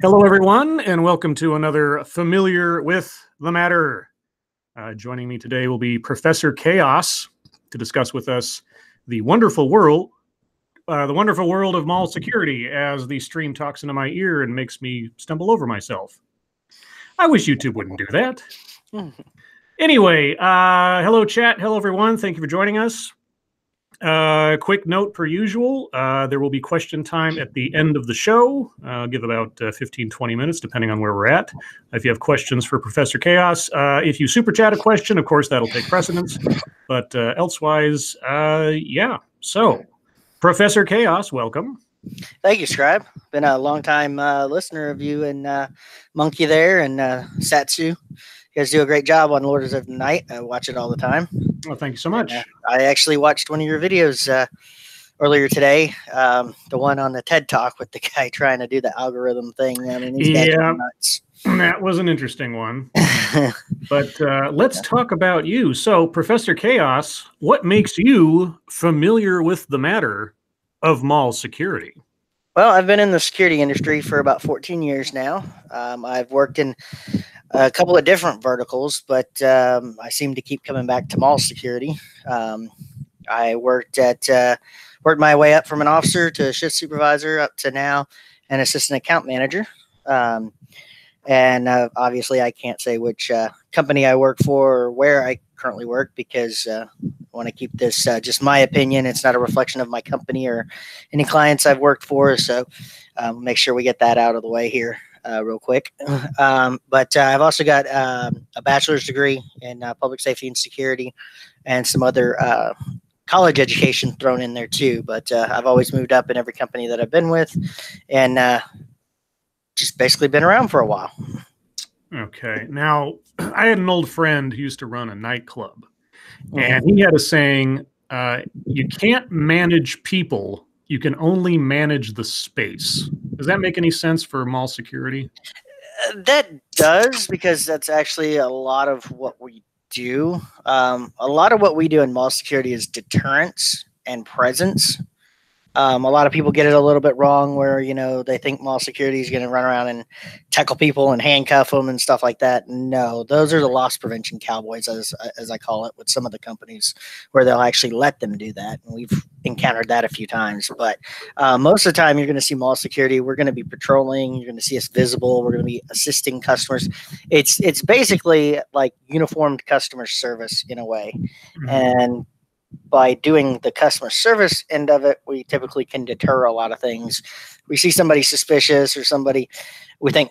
Hello, everyone, and welcome to another Familiar with the Matter. Joining me today will be Professor Chaos to discuss with us the wonderful world of mall security as the stream talks into my ear and makes me stumble over myself. I wish YouTube wouldn't do that. Anyway, hello, chat. Hello, everyone. Thank you for joining us. Quick note per usual, there will be question time at the end of the show. I'll give about 15-20 minutes depending on where we're at. If you have questions for Professor Chaos, if you super chat a question, of course that'll take precedence, but elsewise, yeah. So Professor Chaos, welcome. Thank you, Scribe. Been a long time listener of you and Monkey there and Satsu. You guys do a great job on Lords of the Night. I watch it all the time. Well, thank you so much. And, I actually watched one of your videos earlier today, the one on the TED Talk with the guy trying to do the algorithm thing. I mean, these guys are nuts. That was an interesting one. But let's talk about you. So, Professor Chaos, what makes you familiar with the matter of mall security? Well, I've been in the security industry for about 14 years now. I've worked in a couple of different verticals, but I seem to keep coming back to mall security. I worked my way up from an officer to a shift supervisor up to now an assistant account manager. And obviously I can't say which company I work for or where I currently work because I want to keep this just my opinion. It's not a reflection of my company or any clients I've worked for. So make sure we get that out of the way here real quick. But I've also got a bachelor's degree in public safety and security and some other college education thrown in there too. But I've always moved up in every company that I've been with and just basically been around for a while. Okay. Now, I had an old friend who used to run a nightclub, and he had a saying, you can't manage people, you can only manage the space. Does that make any sense for mall security? That does, because that's actually a lot of what we do. A lot of what we do in mall security is deterrence and presence. A lot of people get it a little bit wrong where, they think mall security is going to run around and tackle people and handcuff them and stuff like that. No, those are the loss prevention cowboys, as I call it, with some of the companies where they'll actually let them do that. And we've encountered that a few times. But most of the time you're going to see mall security. We're going to be patrolling. You're going to see us visible. We're going to be assisting customers. It's basically like uniformed customer service in a way. Mm-hmm. And by doing the customer service end of it, we typically can deter a lot of things. We see somebody suspicious or somebody we think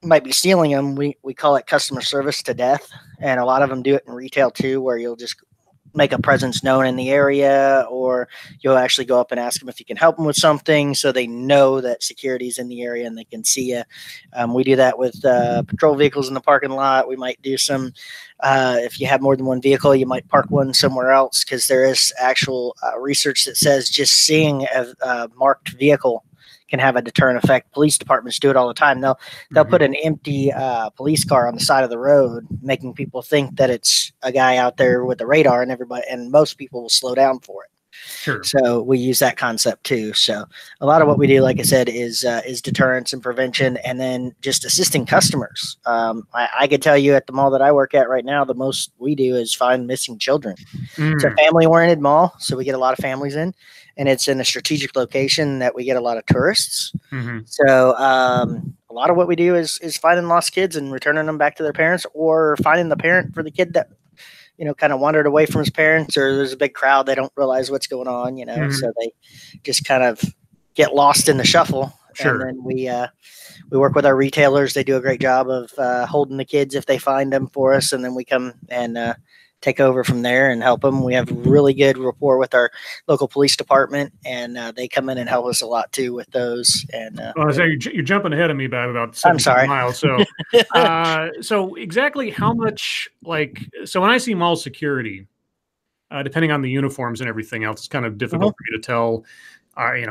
might be stealing them. We call it customer service to death. And a lot of them do it in retail too, where you'll just make a presence known in the area, or you'll actually go up and ask them if you can help them with something so they know that security is in the area and they can see you. We do that with patrol vehicles in the parking lot. We might do some, if you have more than one vehicle, you might park one somewhere else, because there is actual research that says just seeing a marked vehicle can have a deterrent effect. Police departments do it all the time. They'll put an empty police car on the side of the road, making people think that it's a guy out there with a radar, and most people will slow down for it. Sure. So we use that concept too. So a lot of what we do, like I said, is deterrence and prevention, and then just assisting customers. I could tell you at the mall that I work at right now, the most we do is find missing children. It's a family-oriented mall, so we get a lot of families in, and it's in a strategic location that we get a lot of tourists. So a lot of what we do is finding lost kids and returning them back to their parents, or finding the parent for the kid that kind of wandered away from his parents, or there's a big crowd, they don't realize what's going on, so they just kind of get lost in the shuffle. Sure. And then we work with our retailers. They do a great job of holding the kids if they find them for us, and then we come and take over from there and help them. We have really good rapport with our local police department, and they come in and help us a lot too with those. And so you're jumping ahead of me by about 7 miles. So, so exactly how much, so when I see mall security, depending on the uniforms and everything else, it's kind of difficult for me to tell,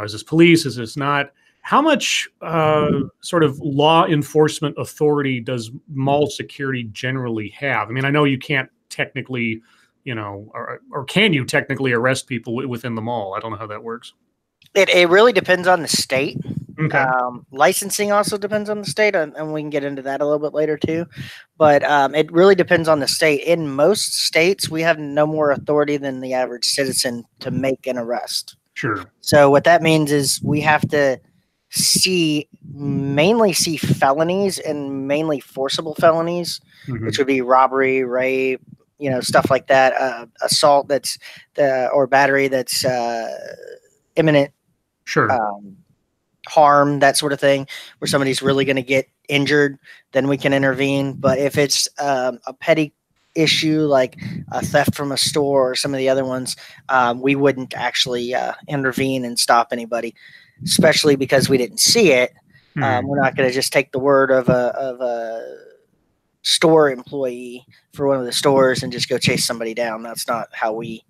is this police? Is this not? How much sort of law enforcement authority does mall security generally have? I mean, I know you can't technically, or can you technically arrest people within the mall? I don't know how that works. It really depends on the state. Okay. Licensing also depends on the state, and we can get into that a little bit later too. But it really depends on the state. In most states, we have no more authority than the average citizen to make an arrest. Sure. So what that means is we have to mainly see felonies, and mainly forcible felonies, which would be robbery, rape, stuff like that, assault or battery that's imminent Sure. harm, that sort of thing, where somebody's really going to get injured, then we can intervene. But if it's a petty issue like a theft from a store or some of the other ones, we wouldn't actually intervene and stop anybody, especially because we didn't see it. We're not going to just take the word of a store employee for one of the stores and just go chase somebody down. That's not how we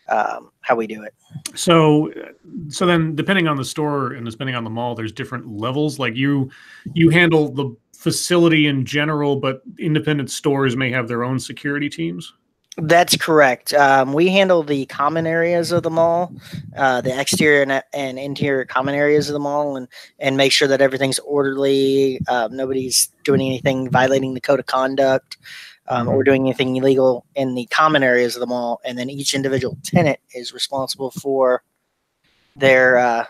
do it. So then, depending on the store and depending on the mall, there's different levels. Like you handle the facility in general, but independent stores may have their own security teams. That's correct. We handle the common areas of the mall, the exterior and interior common areas of the mall, and make sure that everything's orderly. Nobody's doing anything violating the code of conduct, or doing anything illegal in the common areas of the mall. And then each individual tenant is responsible for their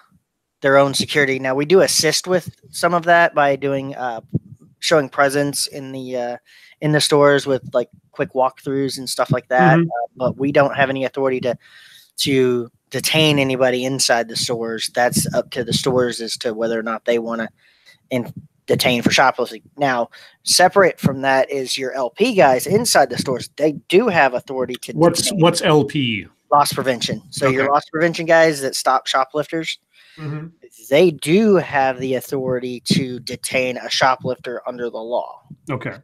own security. Now, we do assist with some of that by doing showing presence in the stores with like quick walkthroughs and stuff like that. But we don't have any authority to detain anybody inside the stores. That's up to the stores as to whether or not they want to detain for shoplifting. Now, separate from that is your LP guys inside the stores. They do have authority to detain. What's LP? Loss prevention. So your loss prevention guys that stop shoplifters, they do have the authority to detain a shoplifter under the law. Okay.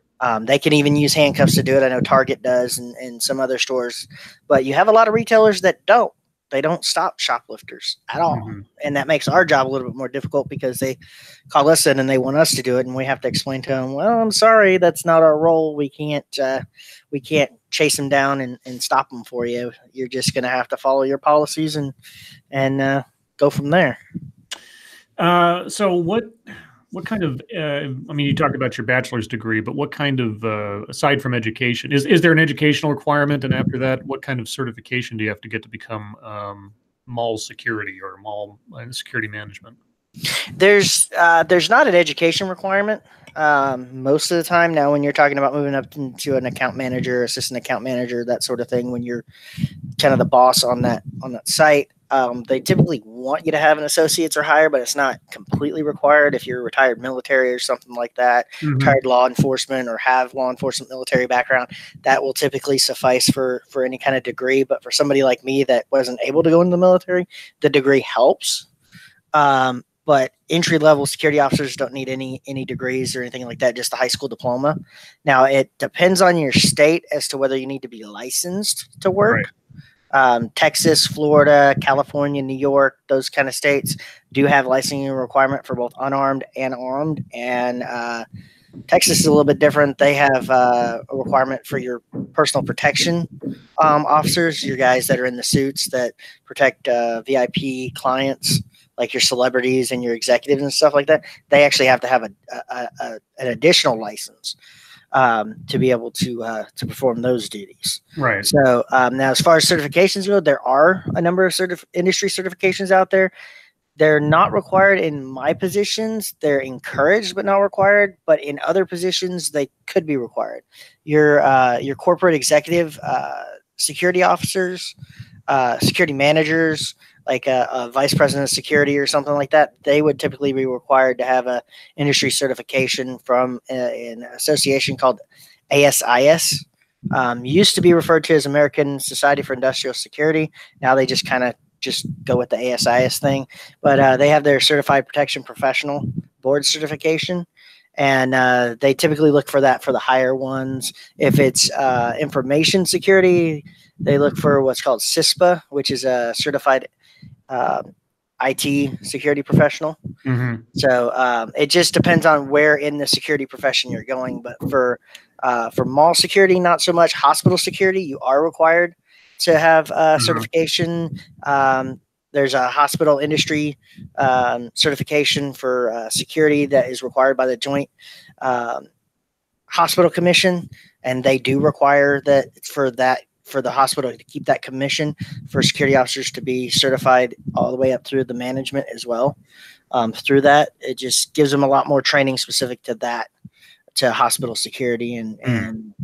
They can even use handcuffs to do it. I know Target does and some other stores, but you have a lot of retailers that don't. They don't stop shoplifters at all. And that makes our job a little bit more difficult because they call us in and they want us to do it. And we have to explain to them, well, I'm sorry, that's not our role. We can't chase them down and stop them for you. You're just going to have to follow your policies and go from there. So what kind of, I mean, you talked about your bachelor's degree, but what kind of, aside from education, is there an educational requirement? And after that, what kind of certification do you have to get to become mall security or mall security management? There's not an education requirement most of the time. Now, when you're talking about moving up into an account manager, assistant account manager, that sort of thing, when you're kind of the boss on that site, they typically want you to have an associate's or higher, but it's not completely required. If you're retired military or something like that, retired law enforcement or have law enforcement military background, that will typically suffice for any kind of degree. But for somebody like me that wasn't able to go into the military, the degree helps. But entry-level security officers don't need any degrees or anything like that, just a high school diploma. Now, it depends on your state as to whether you need to be licensed to work. Right. Texas, Florida, California, New York, those kind of states do have licensing requirement for both unarmed and armed. And Texas is a little bit different. They have a requirement for your personal protection officers, your guys that are in the suits that protect VIP clients, like your celebrities and your executives and stuff like that. They actually have to have an additional license to be able to perform those duties. Right. So now, as far as certifications go, there are a number of industry certifications out there. They're not required in my positions. They're encouraged but not required. But in other positions, they could be required. Your corporate executive security officers, security managers, like a vice president of security or something like that, they would typically be required to have a industry certification from an association called ASIS. Used to be referred to as American Society for Industrial Security. Now they just kind of go with the ASIS thing. But they have their Certified Protection Professional board certification. And they typically look for that for the higher ones. If it's information security, they look for what's called CISPA, which is a certified IT security professional. So it just depends on where in the security profession you're going. But for mall security, not so much. Hospital security, you are required to have certification. There's a hospital industry certification for security that is required by the Joint Hospital Commission, and they do require that for the hospital to keep that commission for security officers to be certified all the way up through the management as well. Through that, it just gives them a lot more training specific to that, to hospital security, and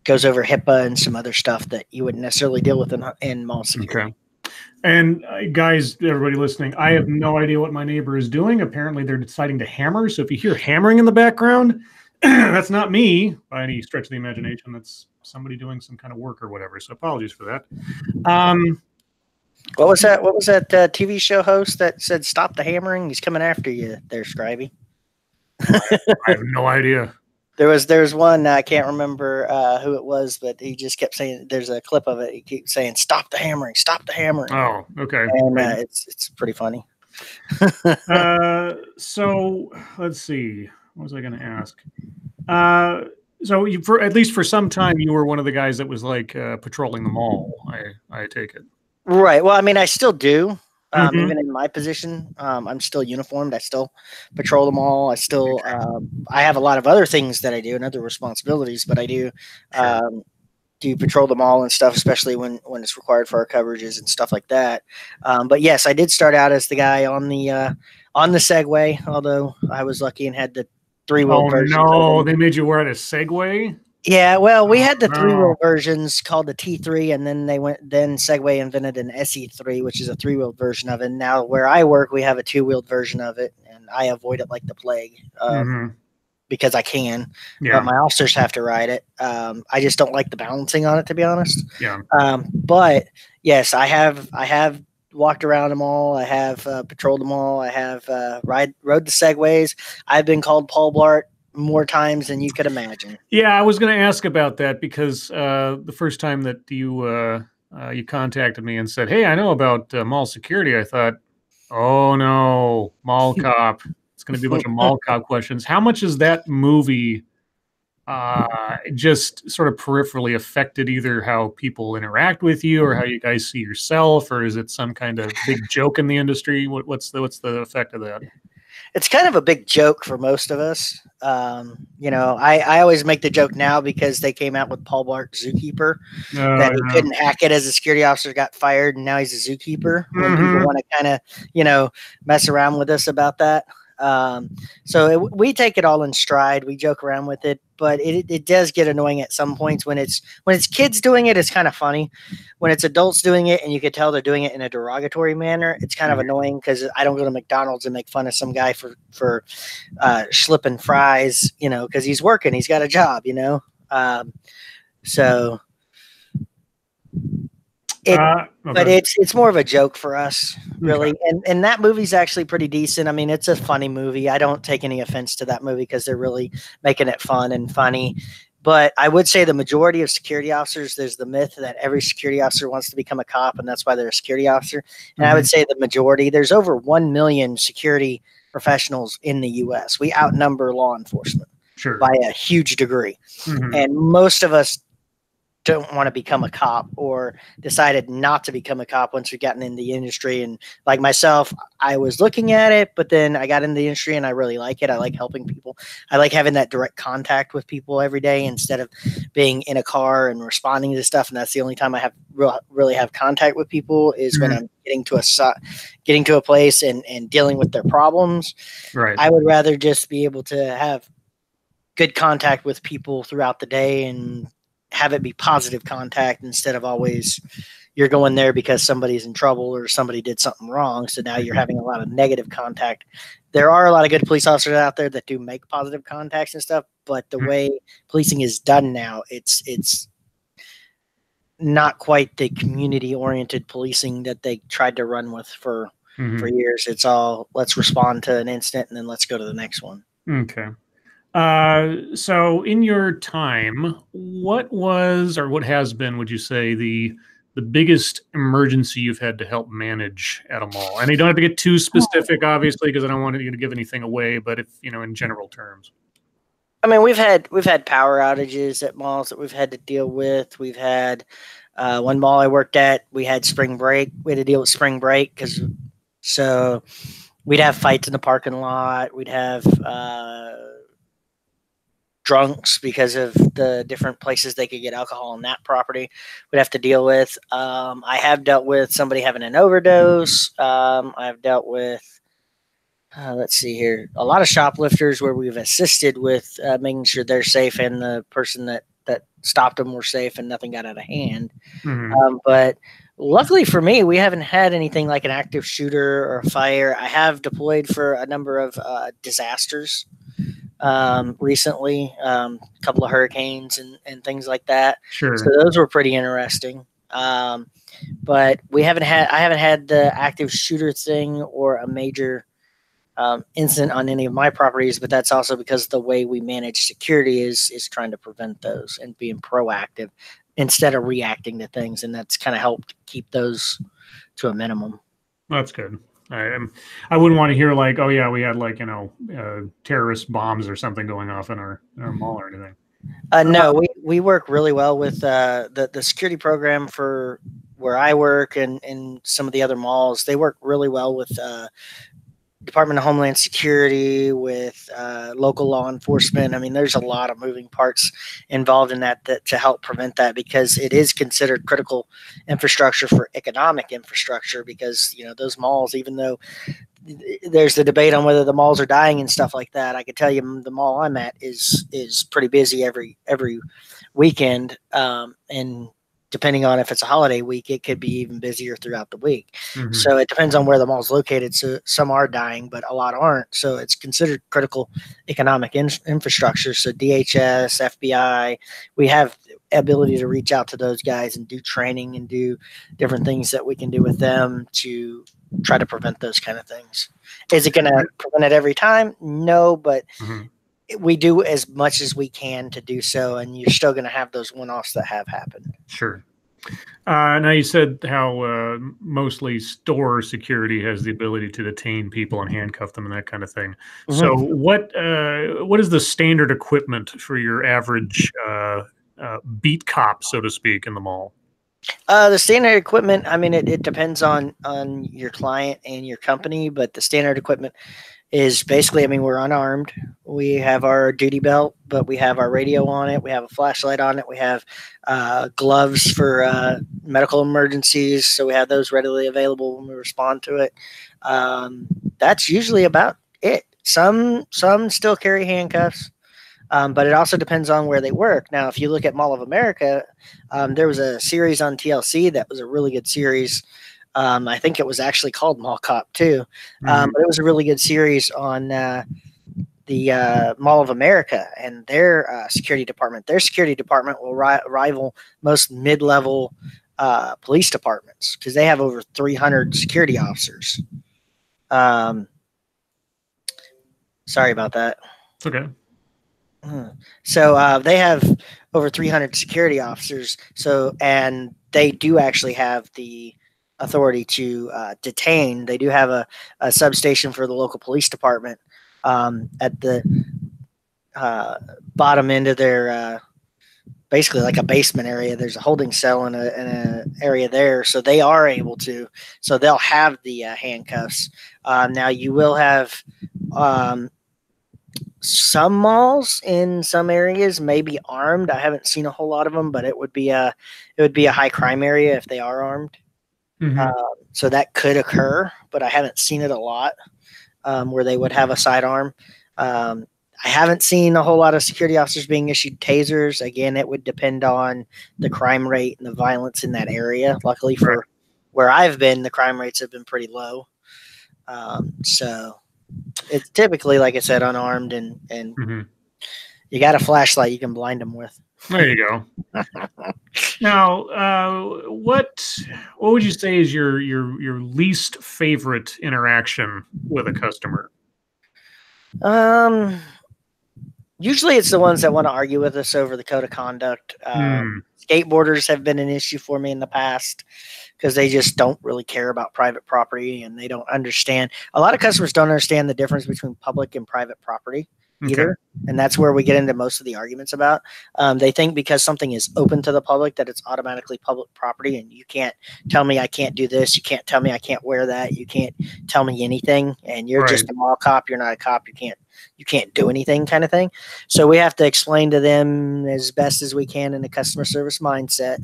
goes over HIPAA and some other stuff that you wouldn't necessarily deal with in mall security. Okay. And guys, everybody listening, I have no idea what my neighbor is doing. Apparently, they're deciding to hammer. So if you hear hammering in the background, that's not me by any stretch of the imagination. That's somebody doing some kind of work or whatever. So apologies for that. What was that? What was that TV show host that said, "Stop the hammering"? He's coming after you, there, Scribe. I have no idea. There was one, I can't remember who it was, but he just kept saying, there's a clip of it. He keeps saying, "Stop the hammering, stop the hammering." Oh, okay. And it's pretty funny. So let's see. What was I going to ask? So at least for some time, you were one of the guys that was like patrolling the mall. I take it. Right. Well, I mean, I still do. Even in my position, I'm still uniformed. I still patrol the mall. I still, I have a lot of other things that I do and other responsibilities, but I do do patrol the mall and stuff, especially when it's required for our coverages and stuff like that. But yes, I did start out as the guy on the Segway, although I was lucky and had the three-wheel version. Oh no, they made you wear a Segway? Yeah, well, we had the three-wheel versions called the T3, and then then Segway invented an SE3, which is a three-wheeled version of it. Now, where I work, we have a two-wheeled version of it, and I avoid it like the plague because I can. Yeah. But my officers have to ride it. I just don't like the balancing on it, to be honest. Yeah. But yes, I have walked around them all. I have patrolled them all. I have rode the Segways. I've been called Paul Blart more times than you could imagine. Yeah, I was going to ask about that because the first time that you contacted me and said, "Hey, I know about mall security," I thought, "Oh no, mall cop." It's going to be a bunch of mall cop questions. How much is that movie just sort of peripherally affected either how people interact with you or how you guys see yourself, or is it some kind of big joke in the industry? What's the effect of that? It's kind of a big joke for most of us. I always make the joke now because they came out with Paul Blart Zookeeper, that he couldn't hack it as a security officer, got fired, and now he's a zookeeper. When people want to kind of, mess around with us about that. We take it all in stride. We joke around with it, but it does get annoying at some points when it's kids doing it. It's kind of funny. When it's adults doing it and you could tell they're doing it in a derogatory manner, it's kind of annoying because I don't go to McDonald's and make fun of some guy for slipping fries, because he's working, he's got a job, But it's more of a joke for us, really. Okay. And that movie's actually pretty decent. I mean, it's a funny movie. I don't take any offense to that movie because they're really making it fun and funny. But I would say the majority of security officers, there's the myth that every security officer wants to become a cop, and that's why they're a security officer. And I would say the majority, there's over 1 million security professionals in the U.S. We outnumber law enforcement by a huge degree. And most of us don't want to become a cop or decided not to become a cop once we've gotten in the industry. And like myself, I was looking at it, but then I got in the industry and I really like it. I like helping people. I like having that direct contact with people every day instead of being in a car and responding to stuff. And that's the only time I have really have contact with people is when I'm getting to a place and dealing with their problems. Right. I would rather just be able to have good contact with people throughout the day and have it be positive contact instead of always you're going there because somebody's in trouble or somebody did something wrong. So now you're having a lot of negative contact. There are a lot of good police officers out there that do make positive contacts and stuff, but the way policing is done now, it's not quite the community oriented policing that they tried to run with for years. It's all let's respond to an incident and then let's go to the next one. Okay. So in your time, what was or what has been, would you say, the biggest emergency you've had to help manage at a mall? And you don't have to get too specific, obviously, because I don't want you to give anything away, but if, in general terms. I mean, we've had power outages at malls that we've had to deal with. We've had One mall I worked at, we had spring break. We had to deal with spring break so we'd have fights in the parking lot. We'd have drunks because of the different places they could get alcohol on that property. We'd have to deal with. I have dealt with somebody having an overdose. I've dealt with, let's see here, a lot of shoplifters where we've assisted with making sure they're safe and the person that stopped them were safe and nothing got out of hand. But luckily for me, we haven't had anything like an active shooter or a fire. I have deployed for a number of disasters recently, a couple of hurricanes and things like that. Sure. So those were pretty interesting. But I haven't had the active shooter thing or a major incident on any of my properties, but that's also because the way we manage security is trying to prevent those and being proactive instead of reacting to things. And that's kind of helped keep those to a minimum. That's good. I wouldn't want to hear like, oh yeah, we had like, terrorist bombs or something going off in our mall or anything. No, we work really well with the security program for where I work and some of the other malls. They work really well with Department of Homeland Security, with local law enforcement. I mean, there's a lot of moving parts involved in that to help prevent that, because it is considered critical infrastructure for economic infrastructure, because, those malls, even though there's the debate on whether the malls are dying and stuff like that, I could tell you the mall I'm at is pretty busy every weekend. And depending on if it's a holiday week, it could be even busier throughout the week. Mm-hmm. So it depends on where the mall's located. So some are dying, but a lot aren't. So it's considered critical economic infrastructure. So DHS, FBI, we have ability to reach out to those guys and do training and do different things that we can do with them to try to prevent those kind of things. Is it going to prevent it every time? No, but we do as much as we can to do so, and you're still going to have those one-offs that have happened. Sure. Now you said how mostly store security has the ability to detain people and handcuff them and that kind of thing. Mm-hmm. So what is the standard equipment for your average beat cop, so to speak, in the mall? The standard equipment, I mean, it depends on your client and your company, but the standard equipment is basically, I mean, we're unarmed. We have our duty belt, but we have our radio on it. We have a flashlight on it. We have gloves for medical emergencies. So we have those readily available when we respond to it. That's usually about it. Some still carry handcuffs, but it also depends on where they work. Now, if you look at Mall of America, there was a series on TLC that was a really good series. I think it was actually called Mall Cop too, but it was a really good series on the Mall of America and their security department. Their security department will rival most mid-level police departments because they have over 300 security officers. Sorry about that. It's okay. So they have over 300 security officers. So, and they do actually have the authority to detain. They do have a substation for the local police department at the bottom end of their basically like a basement area. There's a holding cell in a area there, so they are able to. So they'll have the handcuffs. Now you will have some malls in some areas may be armed. I haven't seen a whole lot of them, but it would be a high crime area if they are armed. Mm-hmm. So that could occur, but I haven't seen it a lot where they would have a sidearm. I haven't seen a whole lot of security officers being issued tasers. Again, it would depend on the crime rate and the violence in that area. Luckily for where I've been, the crime rates have been pretty low. So it's typically, like I said, unarmed and you got a flashlight you can blind them with. There you go. Now, what would you say is your least favorite interaction with a customer? Usually it's the ones that want to argue with us over the code of conduct. Skateboarders have been an issue for me in the past because they just don't really care about private property and they don't understand. A lot of customers don't understand the difference between public and private property. either. And that's where we get into most of the arguments about. They think because something is open to the public that it's automatically public property, and you can't tell me I can't do this. You can't tell me I can't wear that. You can't tell me anything. And you're just a mall cop. You're not a cop. You can't do anything, kind of thing. So we have to explain to them as best as we can in a customer service mindset,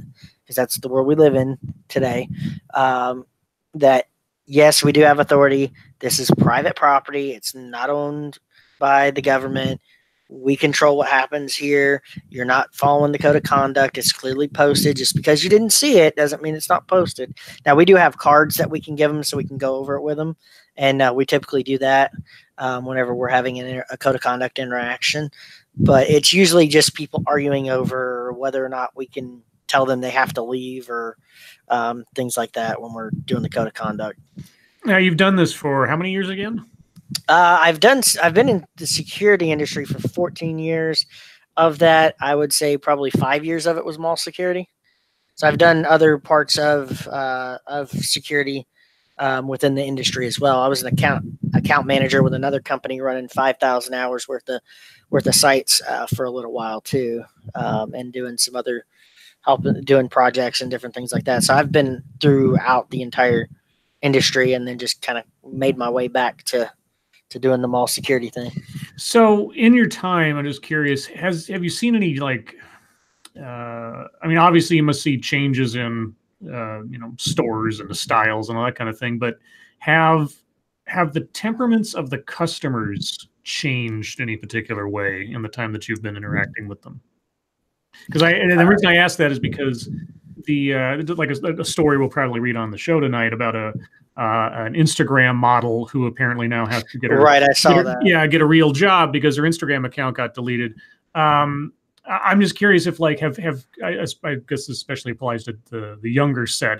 because that's the world we live in today, that yes, we do have authority. This is private property. It's not owned by the government. We control what happens here. You're not following the code of conduct. It's clearly posted. Just because you didn't see it doesn't mean it's not posted. Now, we do have cards that we can give them so we can go over it with them. And we typically do that whenever we're having a code of conduct interaction. But it's usually just people arguing over whether or not we can tell them they have to leave or things like that when we're doing the code of conduct. Now, you've done this for how many years again? I've been in the security industry for 14 years. Of that, I would say probably 5 years of it was mall security. So I've done other parts of security within the industry as well. I was an account manager with another company running 5,000 hours worth of sites for a little while too, and doing some other doing projects and different things like that. So I've been throughout the entire industry, and then just kind of made my way back to doing the mall security thing. So in your time, I'm just curious, have you seen any I mean, obviously you must see changes in, stores and the styles and all that kind of thing, but have the temperaments of the customers changed any particular way in the time that you've been interacting with them? Because the reason I ask that is because a story we'll probably read on the show tonight about an Instagram model who apparently now has to get a real job because her Instagram account got deleted. I'm just curious if I guess this especially applies to the younger set.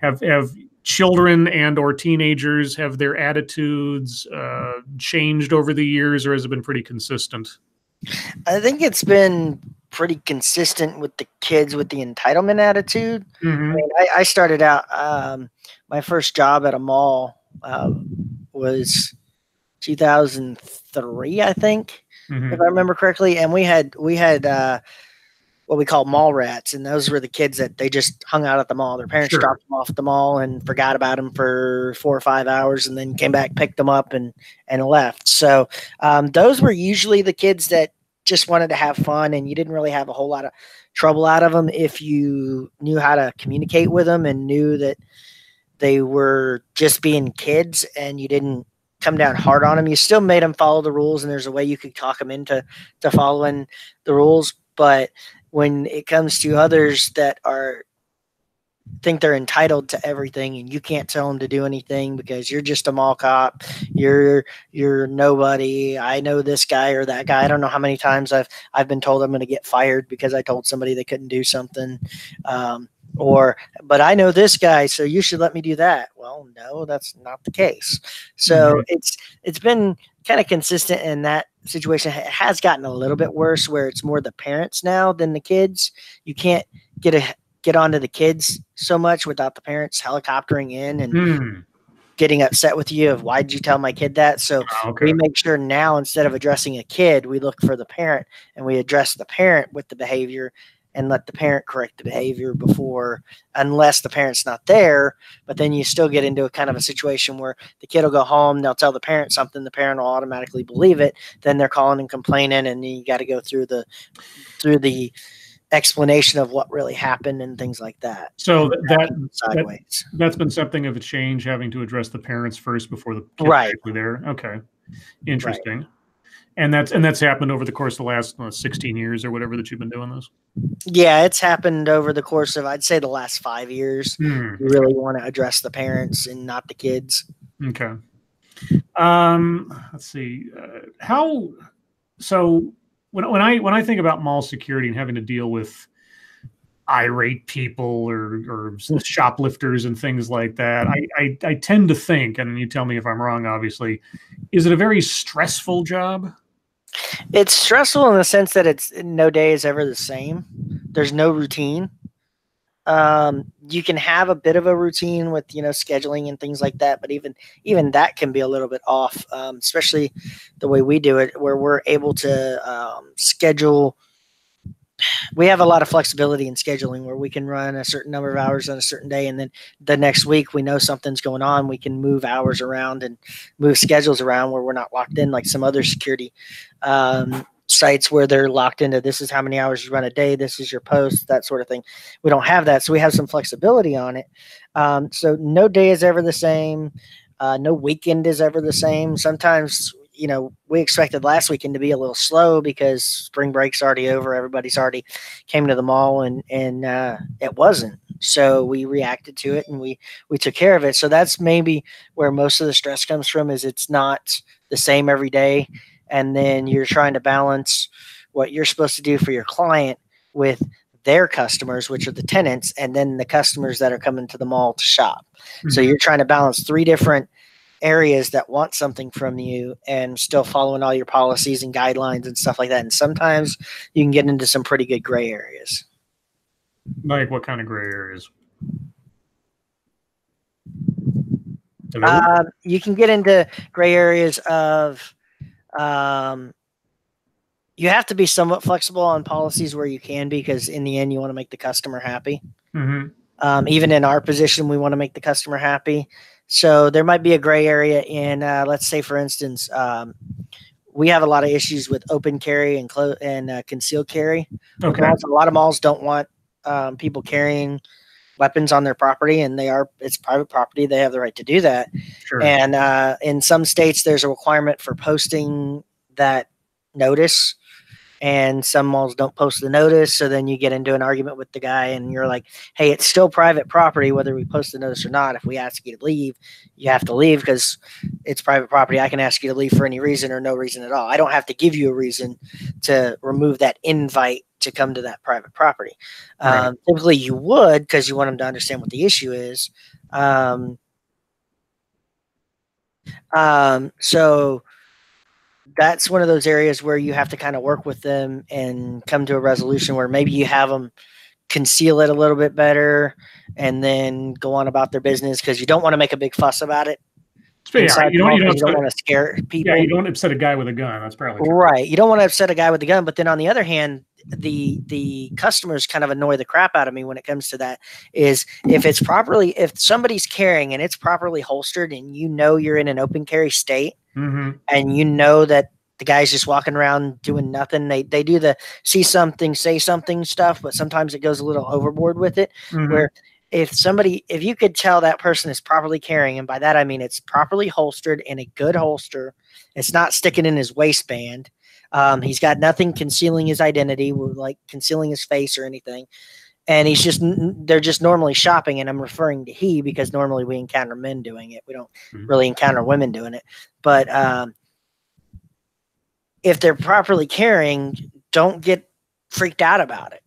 Have children and or teenagers, have their attitudes changed over the years, or has it been pretty consistent? I think it's been pretty consistent with the kids with the entitlement attitude. Mm-hmm. I mean, I started out, my first job at a mall was 2003, I think, if I remember correctly. And we had what we call mall rats, and those were the kids that they just hung out at the mall. Their parents dropped them off at the mall and forgot about them for 4 or 5 hours, and then came back, picked them up, and left. So those were usually the kids that just wanted to have fun, and you didn't really have a whole lot of trouble out of them if you knew how to communicate with them and knew that they were just being kids, and you didn't come down hard on them. You still made them follow the rules, and there's a way you could talk them into following the rules. But when it comes to others that think they're entitled to everything, and you can't tell them to do anything because you're just a mall cop, you're nobody. I know this guy or that guy. I don't know how many times I've been told I'm going to get fired because I told somebody they couldn't do something, but I know this guy, so you should let me do that. Well, no, that's not the case. So it's been kind of consistent in that situation. It has gotten a little bit worse where it's more the parents now than the kids. You can't get onto the kids so much without the parents helicoptering in and getting upset with you of, why did you tell my kid that? So we make sure now, instead of addressing a kid, we look for the parent, and we address the parent with the behavior and let the parent correct the behavior unless the parent's not there. But then you still get into a kind of a situation where the kid will go home, they'll tell the parent something, the parent will automatically believe it. Then they're calling and complaining, and you got to go through the explanation of what really happened and things like that. So that's been something of a change, having to address the parents first before the kids are actually there. Okay. Interesting. Right. And that's happened over the course of the last 16 years or whatever that you've been doing this? Yeah, it's happened over the course of, I'd say, the last 5 years. You really want to address the parents and not the kids. Okay. Let's see. When I think about mall security and having to deal with irate people or shoplifters and things like that, I tend to think, and you tell me if I'm wrong, obviously, is it a very stressful job? It's stressful in the sense that no day is ever the same. There's no routine. You can have a bit of a routine with, scheduling and things like that, but even that can be a little bit off, especially the way we do it, where we're able to schedule. We have a lot of flexibility in scheduling where we can run a certain number of hours on a certain day, and then the next week we know something's going on. We can move hours around and move schedules around where we're not locked in like some other security sites where they're locked into, this is how many hours you run a day, this is your post, that sort of thing. We don't have that, so we have some flexibility on it. So no day is ever the same. No weekend is ever the same. Sometimes, we expected last weekend to be a little slow because spring break's already over. Everybody's already came to the mall, and it wasn't. So we reacted to it and we took care of it. So that's maybe where most of the stress comes from, is it's not the same every day. And then you're trying to balance what you're supposed to do for your client with their customers, which are the tenants, and then the customers that are coming to the mall to shop. Mm-hmm. So you're trying to balance 3 different areas that want something from you and still following all your policies and guidelines and stuff like that. And sometimes you can get into some pretty good gray areas. Like what kind of gray areas? You can get into gray areas of, you have to be somewhat flexible on policies where you can be, because in the end you want to make the customer happy. Mm-hmm. Even in our position, we want to make the customer happy. So there might be a gray area in, let's say, for instance, we have a lot of issues with open carry and concealed carry. Okay. Malls, a lot of malls don't want people carrying weapons on their property, and it's private property. They have the right to do that. Sure. And in some states, there's a requirement for posting that notice, and some malls don't post the notice. So then you get into an argument with the guy, and you're like, hey, it's still private property, whether we post the notice or not. If we ask you to leave, you have to leave because it's private property. I can ask you to leave for any reason or no reason at all. I don't have to give you a reason to remove that invite to come to that private property. Right. Typically you would, because you want them to understand what the issue is. So that's one of those areas where you have to kind of work with them and come to a resolution where maybe you have them conceal it a little bit better and then go on about their business, because you don't want to make a big fuss about it. Yeah, you don't want to scare people. Yeah, you don't upset a guy with a gun. That's probably true. Right. You don't want to upset a guy with a gun, but then on the other hand, the customers kind of annoy the crap out of me when it comes to that. Is if somebody's carrying and it's properly holstered, and you're in an open carry state, mm-hmm. and you know that the guy's just walking around doing nothing. They do the see something, say something stuff, but sometimes it goes a little overboard with it. Mm-hmm. Where if you could tell that person is properly carrying, and by that I mean it's properly holstered in a good holster, it's not sticking in his waistband. He's got nothing concealing his identity, like concealing his face or anything. And they're just normally shopping. And I'm referring to he, because normally we encounter men doing it. We don't really encounter women doing it. But if they're properly carrying, don't get freaked out about it.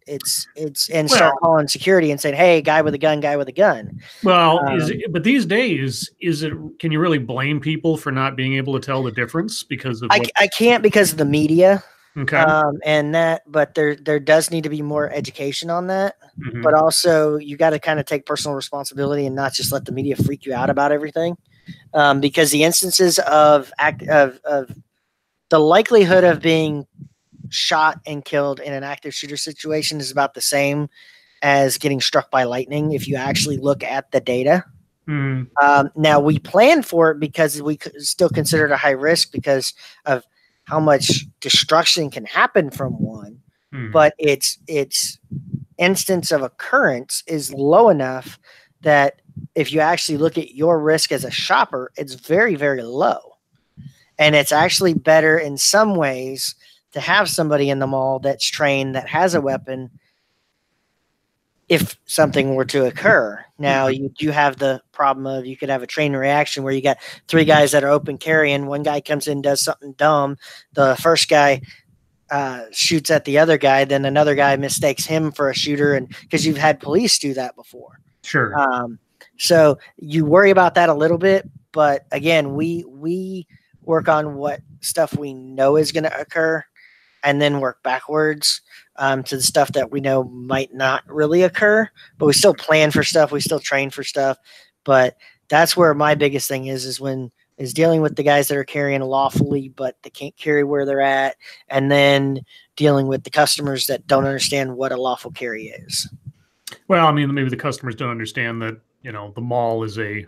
Start calling security and saying, hey, guy with a gun. Well, but these days, can you really blame people for not being able to tell the difference because of I can't, because of the media. Okay. But there does need to be more education on that. Mm-hmm. But also you got to kind of take personal responsibility and not just let the media freak you out about everything. Because the instances of the likelihood of being shot and killed in an active shooter situation is about the same as getting struck by lightning if you actually look at the data. Mm. Now we plan for it because we still consider it a high risk because of how much destruction can happen from one, but its instance of occurrence is low enough that if you actually look at your risk as a shopper, it's very, very low. And it's actually better in some ways to have somebody in the mall that's trained, that has a weapon, if something were to occur. Now, you do have the problem of you could have a chain reaction where you got 3 guys that are open carrying. One guy comes in, does something dumb. The first guy shoots at the other guy. Then another guy mistakes him for a shooter, and because you've had police do that before. Sure. So you worry about that a little bit. But again, we work on what stuff we know is going to occur and then work backwards. to the stuff that we know might not really occur, but we still plan for stuff. We still train for stuff. But that's where my biggest thing is dealing with the guys that are carrying lawfully, but they can't carry where they're at. And then dealing with the customers that don't understand what a lawful carry is. Well, I mean, maybe the customers don't understand that, the mall is a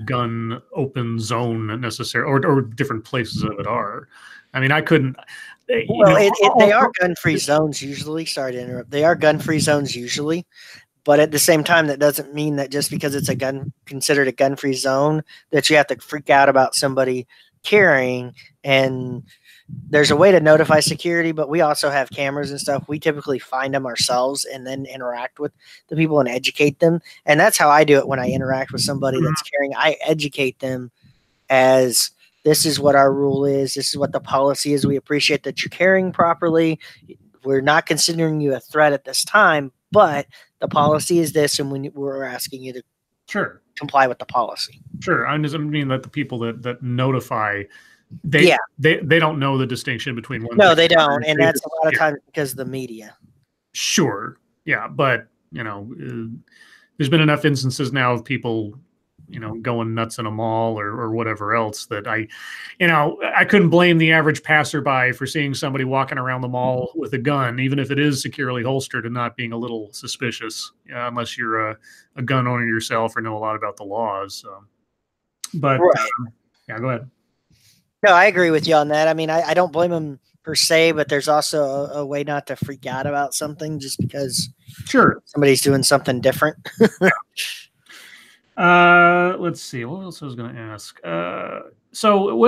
gun open zone necessarily, or different places of it are. I mean, I couldn't. Well, they are gun-free zones usually. Sorry to interrupt. They are gun-free zones usually, but at the same time, that doesn't mean that just because it's considered a gun-free zone, that you have to freak out about somebody carrying. And there's a way to notify security, but we also have cameras and stuff. We typically find them ourselves and then interact with the people and educate them. And that's how I do it when I interact with somebody that's carrying. I educate them as, this is what our rule is. This is what the policy is. We appreciate that you're carrying properly. We're not considering you a threat at this time, but the policy is this, and we're asking you to comply with the policy. Sure. I just mean that the people that notify, they don't know the distinction between one. No, they don't, and that's a lot of times because of the media. Sure. Yeah, but there's been enough instances now of people going nuts in a mall or whatever else that I couldn't blame the average passerby for seeing somebody walking around the mall with a gun, even if it is securely holstered, and not being a little suspicious, unless you're a gun owner yourself or know a lot about the laws. But right. Yeah, go ahead. No, I agree with you on that. I mean, I don't blame them per se, but there's also a way not to freak out about something just because somebody's doing something different. Let's see. What else I was going to ask? So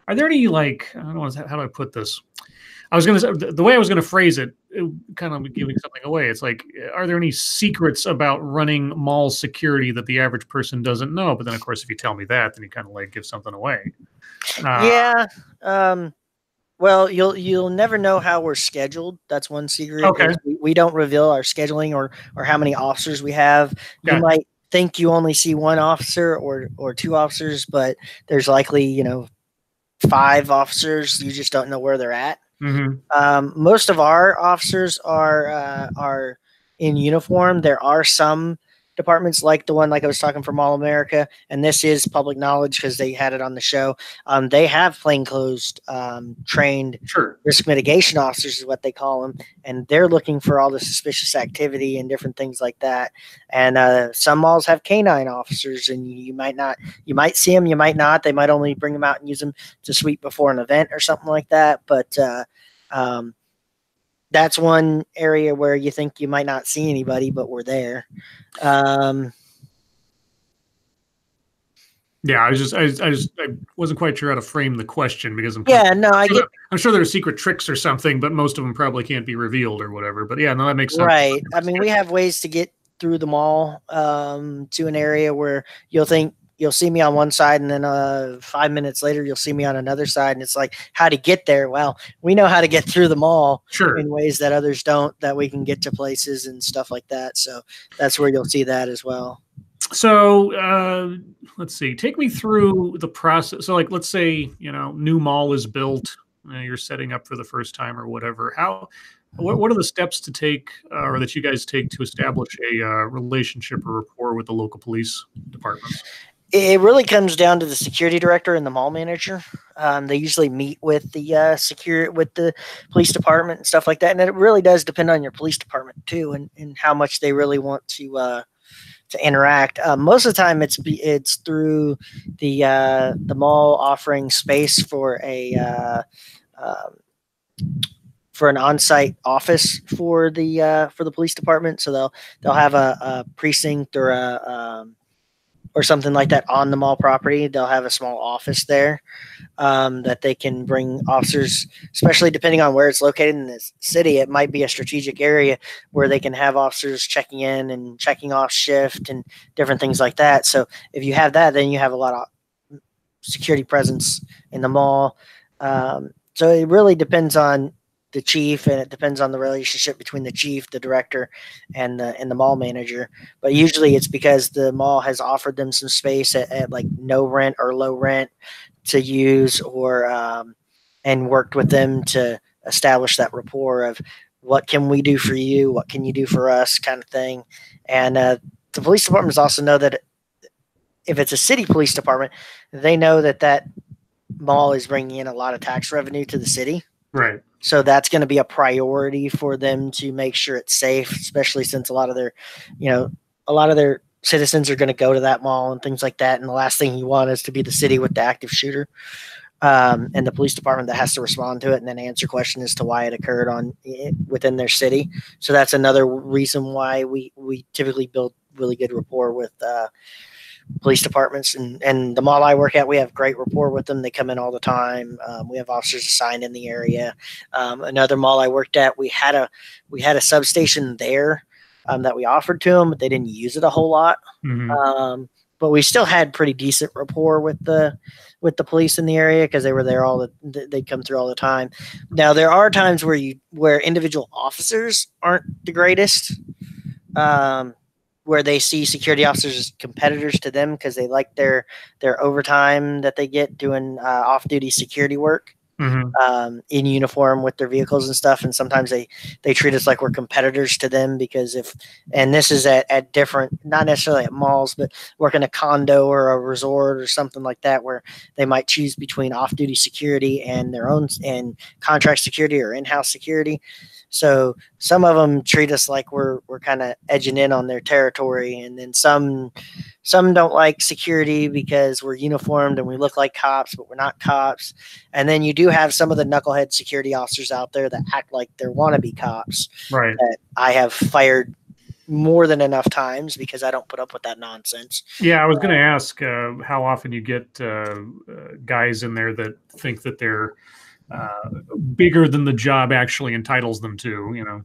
are there any, like, I don't know, how do I put this? I was going to say, the way I was going to phrase it, kind of giving something away. It's like, are there any secrets about running mall security that the average person doesn't know? But then, of course, if you tell me that, then you kind of like give something away. Yeah. Well, you'll never know how we're scheduled. That's one secret. Okay. We don't reveal our scheduling or how many officers we have. Okay. You might think you only see one officer or two officers, but there's likely 5 officers. You just don't know where they're at. Mm-hmm. Most of our officers are in uniform. There are some departments like the one, like I was talking for Mall America, and this is public knowledge because they had it on the show. They have plainclothes trained risk mitigation officers is what they call them, and they're looking for all the suspicious activity and different things like that. And some malls have canine officers, and you might see them, you might not. They might only bring them out and use them to sweep before an event or something like that. But that's one area where you think you might not see anybody, but we're there. Yeah, I wasn't quite sure how to frame the question because I'm sure there are secret tricks or something, but most of them probably can't be revealed or whatever. But yeah, no, that makes sense. Right. I mean, we have ways to get through the mall to an area where you'll see me on one side, and then 5 minutes later, you'll see me on another side. And it's like, how to get there? Well, we know how to get through the mall in ways that others don't, that we can get to places and stuff like that. So that's where you'll see that as well. So let's see, take me through the process. So like, let's say, new mall is built, you're setting up for the first time or whatever. What are the steps to take or that you guys take to establish a relationship or rapport with the local police departments? It really comes down to the security director and the mall manager. They usually meet with the police department and stuff like that. And it really does depend on your police department too, and how much they really want to interact. Most of the time, it's through the mall offering space for an on-site office for the police department. So they'll have a precinct or something like that on the mall property. They'll have a small office there that they can bring officers, especially depending on where it's located in the city. It might be a strategic area where they can have officers checking in and checking off shift and different things like that. So if you have that, then you have a lot of security presence in the mall. So it really depends on the chief, and it depends on the relationship between the chief, the director, and the mall manager. But usually it's because the mall has offered them some space at like no rent or low rent to use, or and worked with them to establish that rapport of what can we do for you, what can you do for us, kind of thing. And the police departments also know that if it's a city police department, they know that that mall is bringing in a lot of tax revenue to the city. Right. So that's going to be a priority for them to make sure it's safe, especially since a lot of their citizens are going to go to that mall and things like that. And the last thing you want is to be the city with the active shooter, and the police department that has to respond to it and then answer questions as to why it occurred within their city. So that's another reason why we typically build really good rapport with police departments, and the mall I work at, we have great rapport with them. They come in all the time. We have officers assigned in the area. Another mall I worked at, we had a substation there that we offered to them, but they didn't use it a whole lot. Mm-hmm. But we still had pretty decent rapport with the police in the area because they were there they'd come through all the time. Now there are times where individual officers aren't the greatest. Where they see security officers as competitors to them because they like their overtime that they get doing off-duty security work in uniform with their vehicles and stuff. And sometimes they treat us like we're competitors to them because and this is at different, not necessarily at malls, but work in a condo or a resort or something like that, where they might choose between off-duty security and their own and contract security or in-house security. So some of them treat us like we're kind of edging in on their territory, and then some don't like security because we're uniformed and we look like cops, but we're not cops. And then you do have some of the knucklehead security officers out there that act like they're wannabe cops. Right. That I have fired more than enough times because I don't put up with that nonsense. Yeah, I was going to ask how often you get guys in there that think that they're bigger than the job actually entitles them to,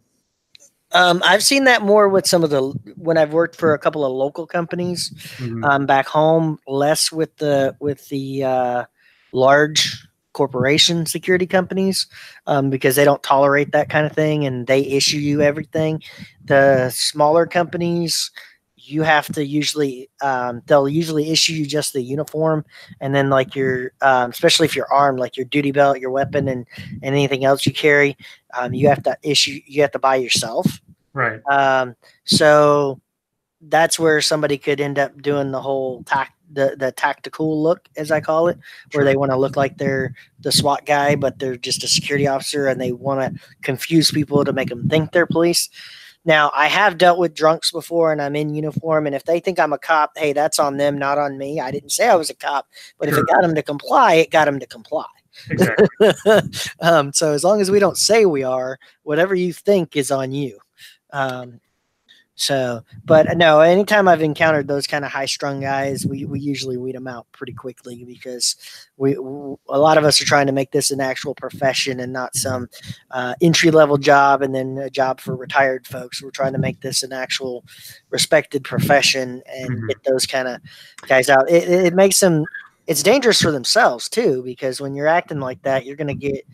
I've seen that more with when I've worked for a couple of local companies back home, less with the large corporation security companies because they don't tolerate that kind of thing and they issue you everything. The smaller companies, you have to they'll usually issue you just the uniform, and then like your especially if you're armed, like your duty belt, your weapon, and anything else you carry, you have to buy yourself. Right. So that's where somebody could end up doing the whole the tactical look, as I call it, where they want to look like they're the SWAT guy, but they're just a security officer, and they want to confuse people to make them think they're police. Now, I have dealt with drunks before, and I'm in uniform, and if they think I'm a cop, hey, that's on them, not on me. I didn't say I was a cop, but if it got them to comply, it got them to comply. Exactly. So as long as we don't say we are, whatever you think is on you. But no, anytime I've encountered those kind of high-strung guys, we usually weed them out pretty quickly because a lot of us are trying to make this an actual profession and not some entry-level job and then a job for retired folks. We're trying to make this an actual respected profession and get those kind of guys out. It makes them. It's dangerous for themselves too, because when you're acting like that, you're going to get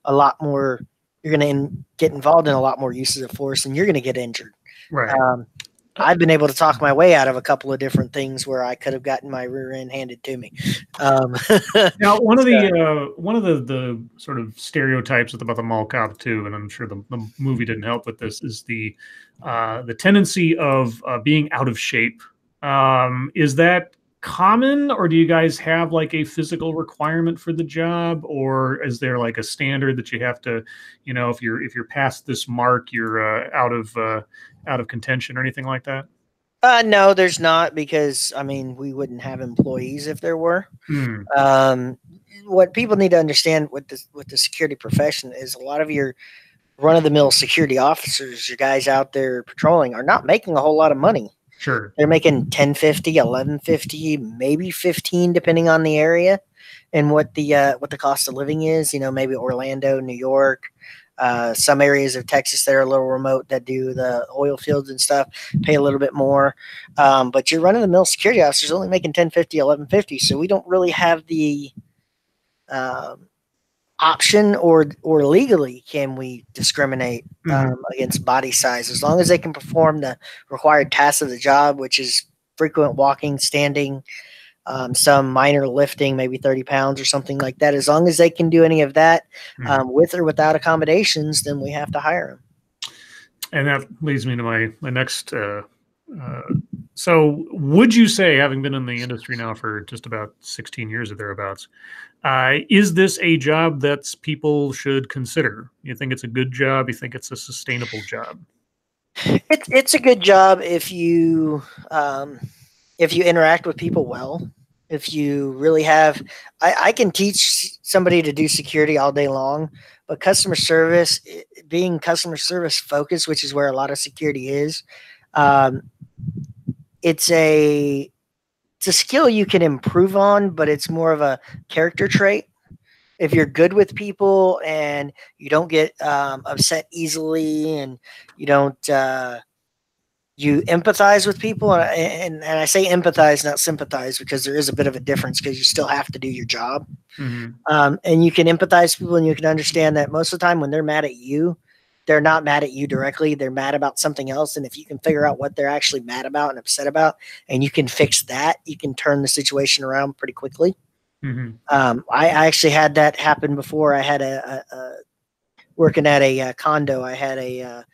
a lot more. You're going to get involved in a lot more uses of force, and you're going to get injured. Right. I've been able to talk my way out of a couple of different things where I could have gotten my rear end handed to me. Now, one of the sort of stereotypes about the mall cop too, and I'm sure the movie didn't help with this, is the tendency of being out of shape. Is that common, or do you guys have like a physical requirement for the job, or is there like a standard that you have to, if you're past this mark, you're out of contention or anything like that? No, there's not, because we wouldn't have employees if there were. What people need to understand with the security profession is a lot of your run-of-the-mill security officers, your guys out there patrolling, are not making a whole lot of money. Sure. They're making $10.50, $11.50, maybe $15, depending on the area and what the cost of living is. Maybe Orlando, New York, some areas of Texas that are a little remote that do the oil fields and stuff pay a little bit more. But your run-of-the-mill security officers only making $10.50, $11.50, so we don't really have the option or legally can we discriminate against body size, as long as they can perform the required tasks of the job, which is frequent walking, standing, some minor lifting, maybe 30 pounds or something like that. As long as they can do any of that with or without accommodations, then we have to hire them. And that leads me to my next. So, would you say, having been in the industry now for just about 16 years or thereabouts, is this a job that people should consider? You think it's a good job? You think it's a sustainable job? It's a good job if you interact with people well. If you really have, I can teach somebody to do security all day long, but customer service, being customer service focused, which is where a lot of security is, it's a skill you can improve on, but it's more of a character trait. If you're good with people and you don't get upset easily, and you don't you empathize with people, and I say empathize, not sympathize, because there is a bit of a difference, because you still have to do your job. And you can empathize with people, and you can understand that most of the time when they're mad at you, they're not mad at you directly. They're mad about something else. And if you can figure out what they're actually mad about and upset about, and you can fix that, you can turn the situation around pretty quickly. I actually had that happen before. I had working at a condo. I had a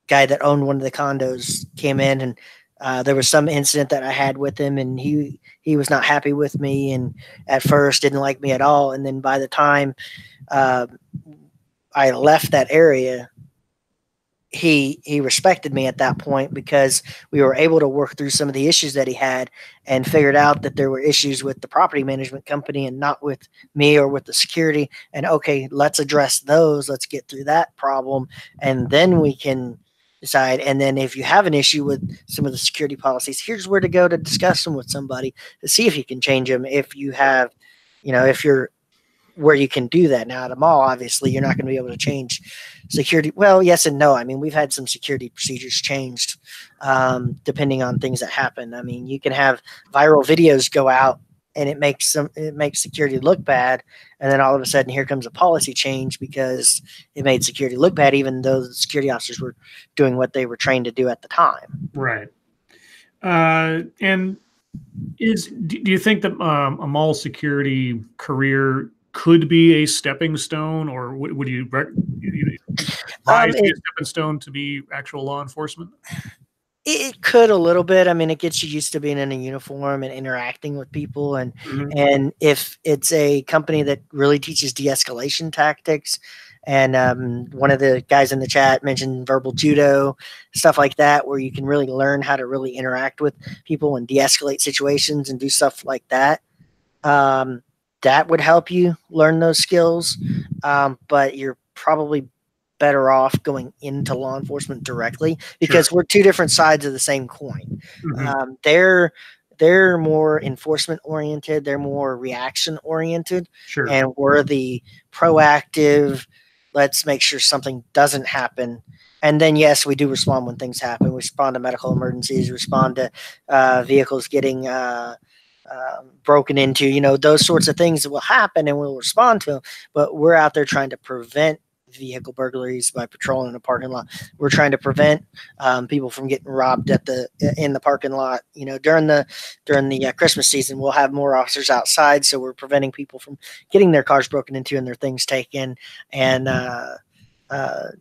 guy that owned one of the condos came in, and there was some incident that I had with him, and he was not happy with me, and at first didn't like me at all. And then by the time I left that area, he respected me at that point, because we were able to work through some of the issues that he had, and figured out that there were issues with the property management company and not with me or with the security. And okay, let's address those. Let's get through that problem, and then we can decide. And then if you have an issue with some of the security policies, here's where to go to discuss them with somebody to see if you can change them. If you have, if you're where you can do that. Now at a mall, obviously you're not going to be able to change security. Well, yes and no. I mean, we've had some security procedures changed depending on things that happen. I mean, you can have viral videos go out, and it makes security look bad, and then all of a sudden here comes a policy change because it made security look bad, even though the security officers were doing what they were trained to do at the time. Right. And do you think that a mall security career could be a stepping stone, or would you advise a stepping stone to be actual law enforcement? It could a little bit. I mean, it gets you used to being in a uniform and interacting with people. And if it's a company that really teaches de-escalation tactics, and one of the guys in the chat mentioned verbal judo, stuff like that, where you can really learn how to really interact with people and de-escalate situations and do stuff like that, that would help you learn those skills. But you're probably better off going into law enforcement directly, because we're two different sides of the same coin. They're more enforcement oriented. They're more reaction oriented. And we're the proactive, let's make sure something doesn't happen. And then, yes, we do respond when things happen. We respond to medical emergencies, respond to vehicles getting broken into, those sorts of things that will happen, and we'll respond to them. But we're out there trying to prevent vehicle burglaries by patrolling a parking lot. We're trying to prevent people from getting robbed in the parking lot. During the Christmas season, we'll have more officers outside, so we're preventing people from getting their cars broken into and their things taken, and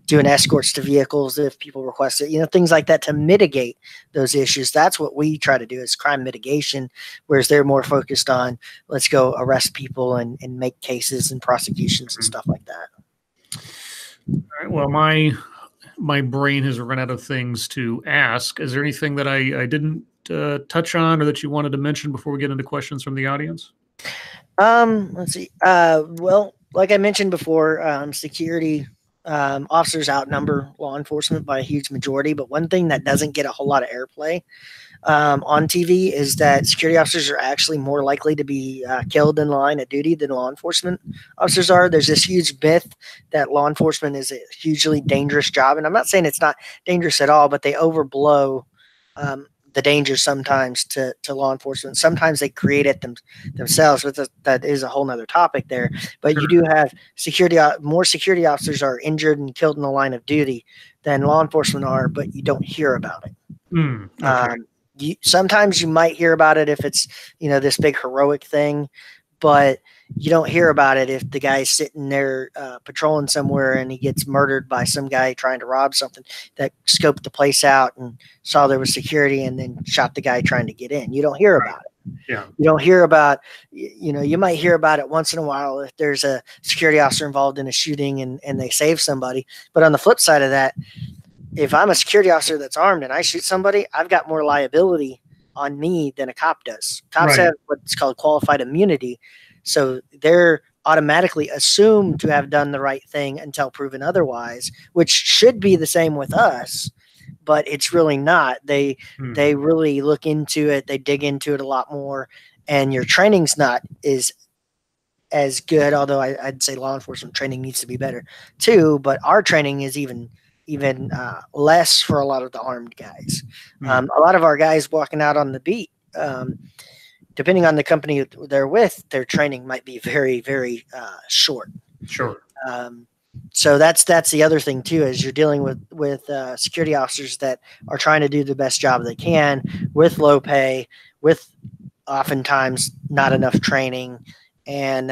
doing escorts to vehicles if people request it. Things like that to mitigate those issues. That's what we try to do, is crime mitigation, whereas they're more focused on let's go arrest people and make cases and prosecutions and stuff like that. All right. Well, my brain has run out of things to ask. Is there anything that I didn't touch on, or that you wanted to mention before we get into questions from the audience? Let's see. Well, like I mentioned before, security officers outnumber law enforcement by a huge majority. But one thing that doesn't get a whole lot of airplay on TV is that security officers are actually more likely to be killed in line of duty than law enforcement officers are. There's this huge myth that law enforcement is a hugely dangerous job. And I'm not saying it's not dangerous at all, but they overblow the danger sometimes to law enforcement. Sometimes they create it themselves, but that is a whole nother topic there. But you do have more security officers are injured and killed in the line of duty than law enforcement are, but you don't hear about it. sometimes you might hear about it if it's, this big heroic thing, but you don't hear about it if the guy's sitting there patrolling somewhere and he gets murdered by some guy trying to rob something that scoped the place out and saw there was security and then shot the guy trying to get in. You don't hear about it. Yeah. You don't hear about, you might hear about it once in a while if there's a security officer involved in a shooting and they save somebody. But on the flip side of that, if I'm a security officer that's armed and I shoot somebody, I've got more liability on me than a cop does. Cops have what's called qualified immunity. So they're automatically assumed to have done the right thing until proven otherwise, which should be the same with us, but it's really not. They really look into it. They dig into it a lot more, and your training's not as good. Although I'd say law enforcement training needs to be better too, but our training is even less for a lot of the armed guys. A lot of our guys walking out on the beat, depending on the company they're with, their training might be very, very short. Sure. So that's the other thing too, is you're dealing with security officers that are trying to do the best job they can with low pay, with oftentimes not enough training. And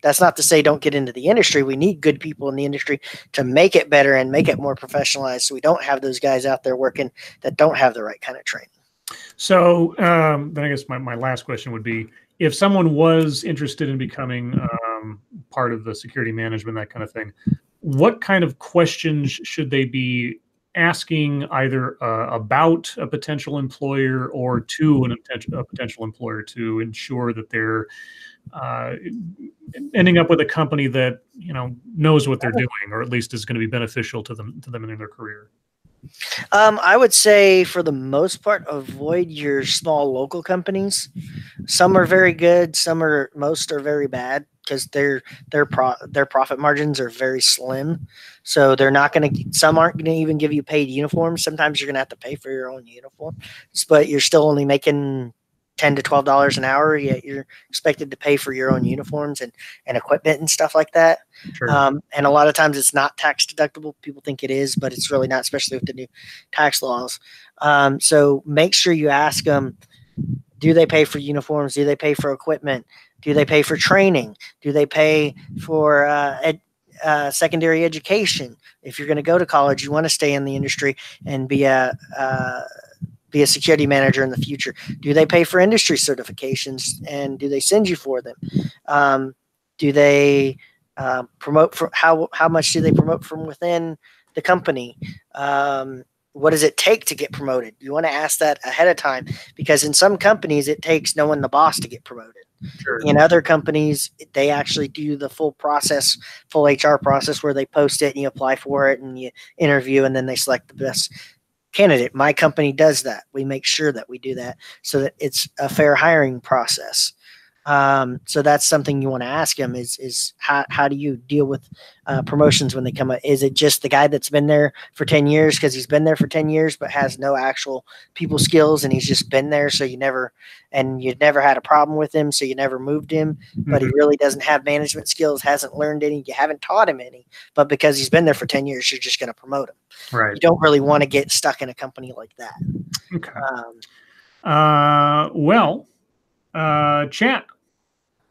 that's not to say don't get into the industry. We need good people in the industry to make it better and make it more professionalized, so we don't have those guys out there working that don't have the right kind of training. So then I guess my last question would be, if someone was interested in becoming part of the security management, that kind of thing, what kind of questions should they be asking either about a potential employer or to a potential employer to ensure that they're ending up with a company that knows what they're doing, or at least is going to be beneficial to them in their career? I would say for the most part, avoid your small local companies. Some are very good. Most are very bad because their profit margins are very slim. So they're not going to, some aren't going to even give you paid uniforms. Sometimes you're going to have to pay for your own uniform, but you're still only making $10 to $12 an hour, yet you're expected to pay for your own uniforms and equipment and stuff like that. Sure. And a lot of times it's not tax deductible. People think it is, but it's really not, especially with the new tax laws. So make sure you ask them, do they pay for uniforms? Do they pay for equipment? Do they pay for training? Do they pay for secondary education? If you're going to go to college, you want to stay in the industry and be a security manager in the future. Do they pay for industry certifications, and do they send you for them? Do they promote for how much do they promote from within the company? What does it take to get promoted? You want to ask that ahead of time, because in some companies it takes knowing the boss to get promoted. Sure. In other companies, they actually do the full HR process where they post it and you apply for it and you interview and then they select the best candidate. My company does that. We make sure that we do that so that it's a fair hiring process. So that's something you want to ask them is how do you deal with promotions when they come up? Is it just the guy that's been there for 10 years because he's been there for 10 years but has no actual people skills, and he's just been there, so you never had a problem with him, so you never moved him, but he really doesn't have management skills, hasn't learned any, you haven't taught him any, but because he's been there for 10 years, you're just going to promote him. Right. You don't really want to get stuck in a company like that. Okay. Chat.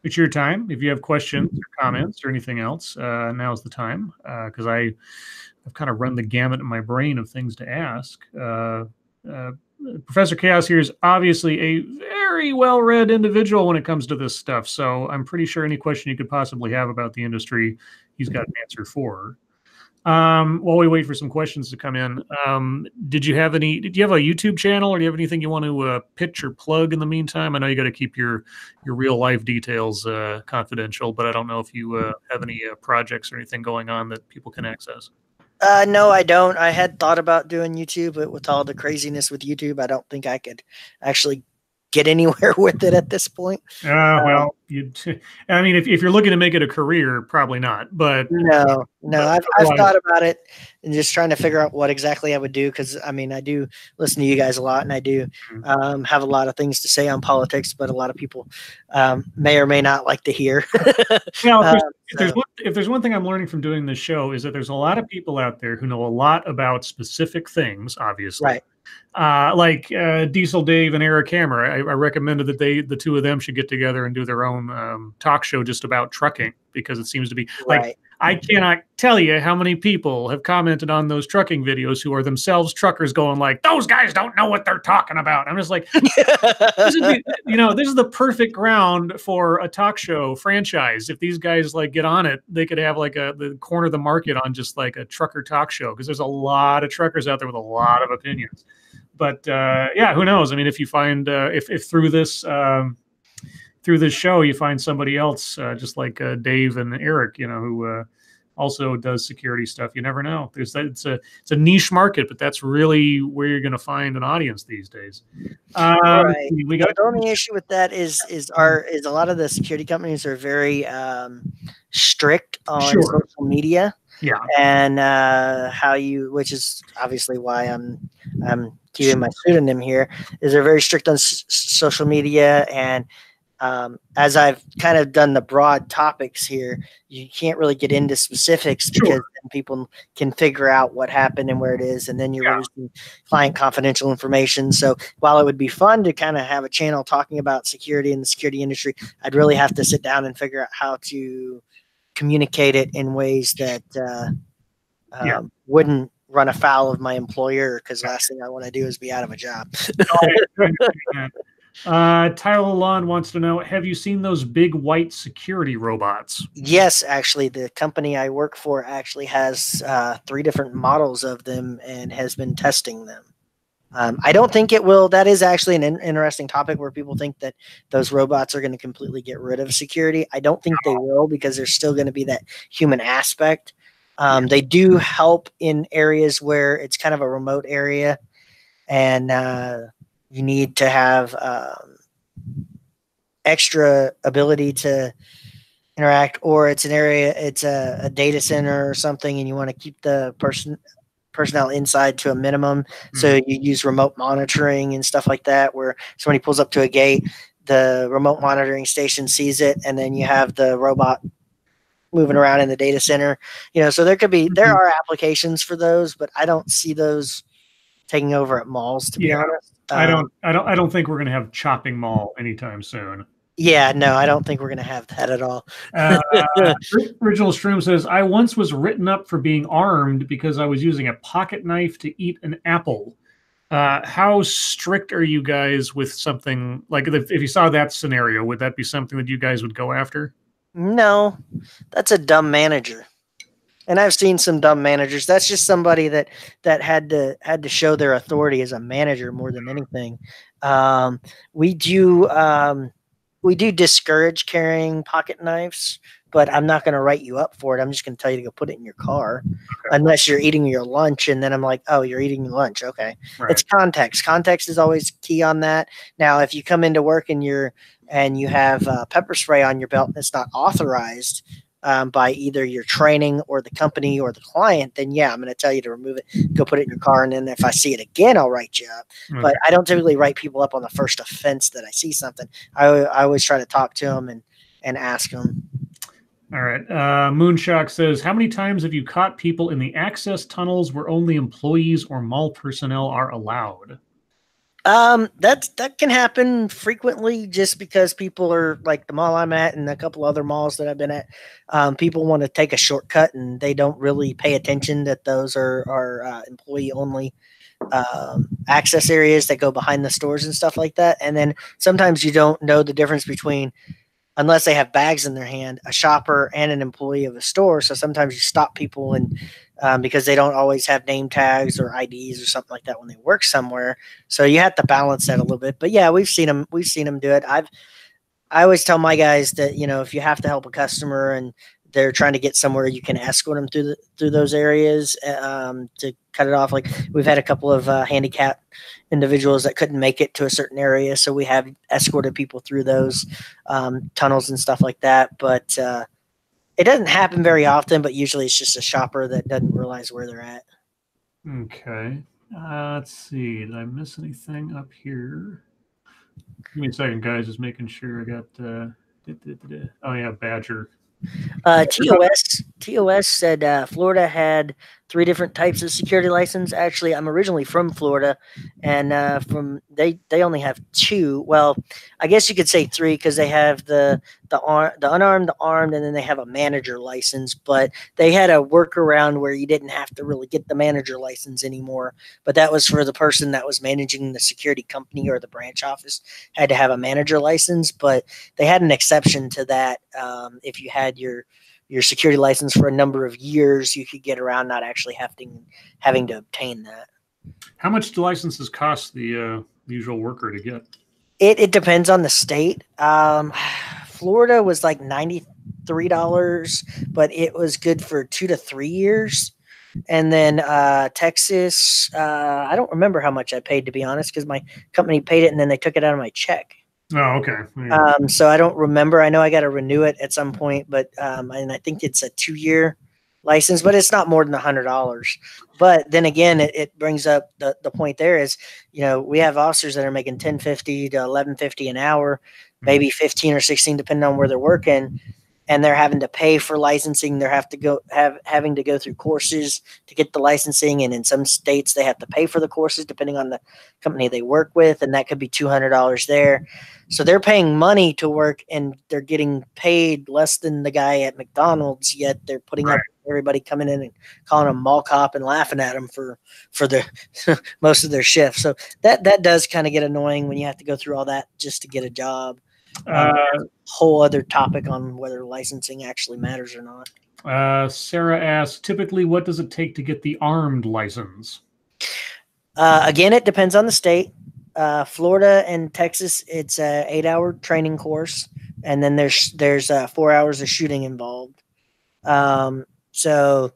It's your time. If you have questions or comments or anything else, now's the time, because I've kind of run the gamut in my brain of things to ask. Professor Chaos here is obviously a very well-read individual when it comes to this stuff, so I'm pretty sure any question you could possibly have about the industry, he's got an answer for. While we wait for some questions to come in, did you have a YouTube channel, or do you have anything you want to pitch or plug in the meantime? I know you got to keep your real life details confidential, but I don't know if you have any projects or anything going on that people can access. No, I don't. I had thought about doing YouTube, but with all the craziness with YouTube, I don't think I could actually get anywhere with it at this point. Well, I mean, if you're looking to make it a career, probably not. But no, I've thought about it and just trying to figure out what exactly I would do, because I mean, I do listen to you guys a lot, and I do have a lot of things to say on politics, but a lot of people may or may not like to hear. If there's one thing I'm learning from doing this show, is that there's a lot of people out there who know a lot about specific things, obviously. Right. Like Diesel Dave and Eric Hammer. I recommended that the two of them should get together and do their own talk show just about trucking, because it seems to be like, I cannot tell you how many people have commented on those trucking videos who are themselves truckers going like, those guys don't know what they're talking about. I'm just like, this is the perfect ground for a talk show franchise. If these guys like get on it, they could have like the corner of the market on just like a trucker talk show, because there's a lot of truckers out there with a lot of opinions. But yeah, who knows? I mean, if you find if through this show you find somebody else just like Dave and Eric, who also does security stuff, you never know. It's a niche market, but that's really where you're going to find an audience these days. Right. The only issue with that is a lot of the security companies are very strict on social media. Yeah. And which is obviously why I'm keeping my pseudonym here, is they're very strict on social media. And as I've kind of done the broad topics here, you can't really get into specifics because then people can figure out what happened and where it is, and then you're releasing client confidential information. So while it would be fun to kind of have a channel talking about security and the security industry, I'd really have to sit down and figure out how to communicate it in ways that wouldn't run afoul of my employer, because the last thing I want to do is be out of a job. Tyler Lalonde wants to know, have you seen those big white security robots? Yes, actually, the company I work for actually has 3 different models of them and has been testing them. I don't think it will. That is actually an interesting topic where people think that those robots are going to completely get rid of security. I don't think they will, because there's still going to be that human aspect. They do help in areas where it's kind of a remote area, and you need to have extra ability to interact, or it's an area, it's a data center or something, and you want to keep the personnel inside to a minimum. So you use remote monitoring and stuff like that, where somebody pulls up to a gate, the remote monitoring station sees it, and then you have the robot moving around in the data center. So there are applications for those, but I don't see those taking over at malls, to be honest. I don't think we're going to have chopping mall anytime soon. Yeah, no, I don't think we're going to have that at all. Original Shroom says, I once was written up for being armed because I was using a pocket knife to eat an apple. How strict are you guys with something like, if you saw that scenario, would that be something that you guys would go after? No, that's a dumb manager. And I've seen some dumb managers. That's just somebody that had to show their authority as a manager more than anything. We do discourage carrying pocket knives, but I'm not going to write you up for it. I'm just going to tell you to go put it in your car, unless you're eating your lunch. And then I'm like, oh, you're eating your lunch. Okay. Right. It's context. Context is always key on that. Now, if you come into work and you have pepper spray on your belt and it's not authorized by either your training or the company or the client, then yeah, I'm going to tell you to remove it, go put it in your car. And then if I see it again, I'll write you up. Okay. But I don't typically write people up on the first offense that I see something. I always try to talk to them and ask them. All right. Moonshock says, how many times have you caught people in the access tunnels where only employees or mall personnel are allowed? That can happen frequently, just because people are like the mall I'm at and a couple other malls that I've been at. People want to take a shortcut and they don't really pay attention that those are employee only access areas that go behind the stores and stuff like that. And then sometimes you don't know the difference between, unless they have bags in their hand, a shopper and an employee of a store. So sometimes you stop people and because they don't always have name tags or IDs or something like that when they work somewhere. So you have to balance that a little bit. But yeah, we've seen them do it. I always tell my guys that, if you have to help a customer and they're trying to get somewhere, you can escort them through those areas to cut it off. Like we've had a couple of handicapped individuals that couldn't make it to a certain area, so we have escorted people through those tunnels and stuff like that. But it doesn't happen very often, but usually it's just a shopper that doesn't realize where they're at. Okay. Let's see. Did I miss anything up here? Give me a second, guys. Just making sure I got... oh, yeah, Badger. TOS said Florida had three different types of security license. Actually, I'm originally from Florida, and they only have two. Well, I guess you could say three because they have the unarmed, the armed, and then they have a manager license. But they had a workaround where you didn't have to really get the manager license anymore. But that was for the person that was managing the security company or the branch office had to have a manager license. But they had an exception to that. If you had your security license for a number of years, you could get around not actually having to obtain that. How much do licenses cost the usual worker to get? It depends on the state. Florida was like $93, but it was good for 2 to 3 years. And then Texas, I don't remember how much I paid, to be honest, because my company paid it and then they took it out of my check. Oh, okay. So I don't remember. I know I got to renew it at some point, but and I think it's a 2-year license, but it's not more than $100. But then again, it brings up the point there is, we have officers that are making $10.50 to $11.50 an hour, maybe 15 or 16, depending on where they're working. And they're having to pay for licensing. They're having to go through courses to get the licensing. And in some states, they have to pay for the courses depending on the company they work with. And that could be $200 there. So they're paying money to work and they're getting paid less than the guy at McDonald's, yet they're putting up everybody coming in and calling them mall cop and laughing at them for the most of their shift. So that does kind of get annoying when you have to go through all that just to get a job. Whole other topic on whether licensing actually matters or not. Sarah asks, typically, what does it take to get the armed license? Again, it depends on the state. Florida and Texas, it's a 8-hour training course, and then there's 4 hours of shooting involved. So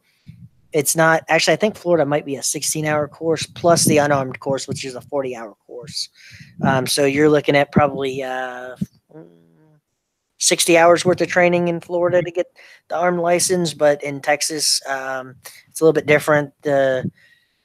it's not actually. I think Florida might be a 16-hour course plus the unarmed course, which is a 40-hour course. So you're looking at probably 60 hours worth of training in Florida to get the armed license, but in Texas, it's a little bit different. The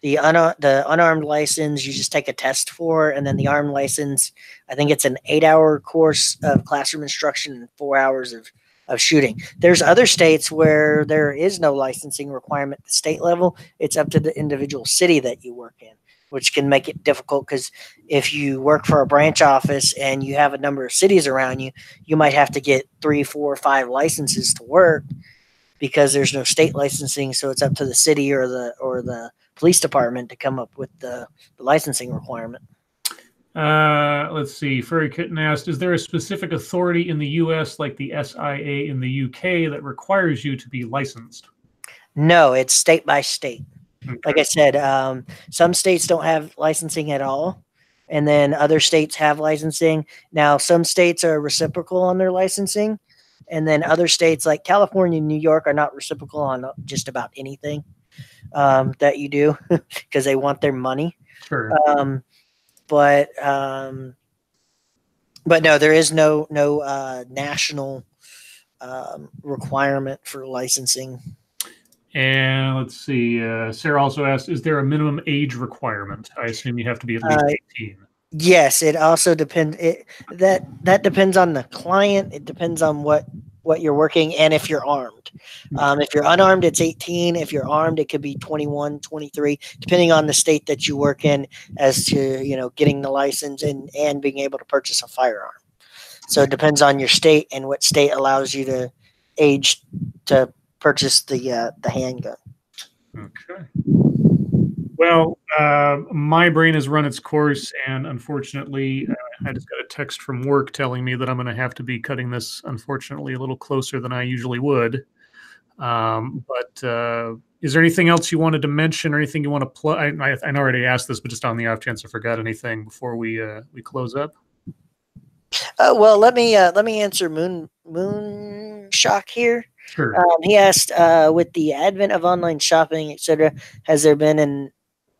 unarmed license, you just take a test for, and then the armed license, I think it's an 8-hour course of classroom instruction and 4 hours of shooting. There's other states where there is no licensing requirement at the state level. It's up to the individual city that you work in, which can make it difficult because if you work for a branch office and you have a number of cities around you, you might have to get 3, 4, 5 licenses to work because there's no state licensing. So it's up to the city or the police department to come up with the licensing requirement. Let's see. Furry Kitten asked, is there a specific authority in the U.S. like the SIA in the U.K. that requires you to be licensed? No, it's state by state. Okay. Like I said, some states don't have licensing at all, and then other states have licensing. Now, some states are reciprocal on their licensing, and then other states like California and New York are not reciprocal on just about anything that you do because they want their money. Sure. But no, there is no national requirement for licensing. And let's see. Sarah also asked, is there a minimum age requirement? I assume you have to be at least 18. Yes, it also depends. That depends on the client. It depends on what you're working and if you're armed. If you're unarmed, it's 18. If you're armed, it could be 21, 23, depending on the state that you work in as to, getting the license and being able to purchase a firearm. So it depends on your state and what state allows you to age to purchase the handgun. Okay. Well, my brain has run its course, and unfortunately, I just got a text from work telling me that I'm going to have to be cutting this, unfortunately, a little closer than I usually would. But is there anything else you wanted to mention, or anything you want to plug? I already asked this, but just on the off chance I forgot anything before we close up. Well, let me answer Moonshock here. Sure. He asked, with the advent of online shopping, etc., has there been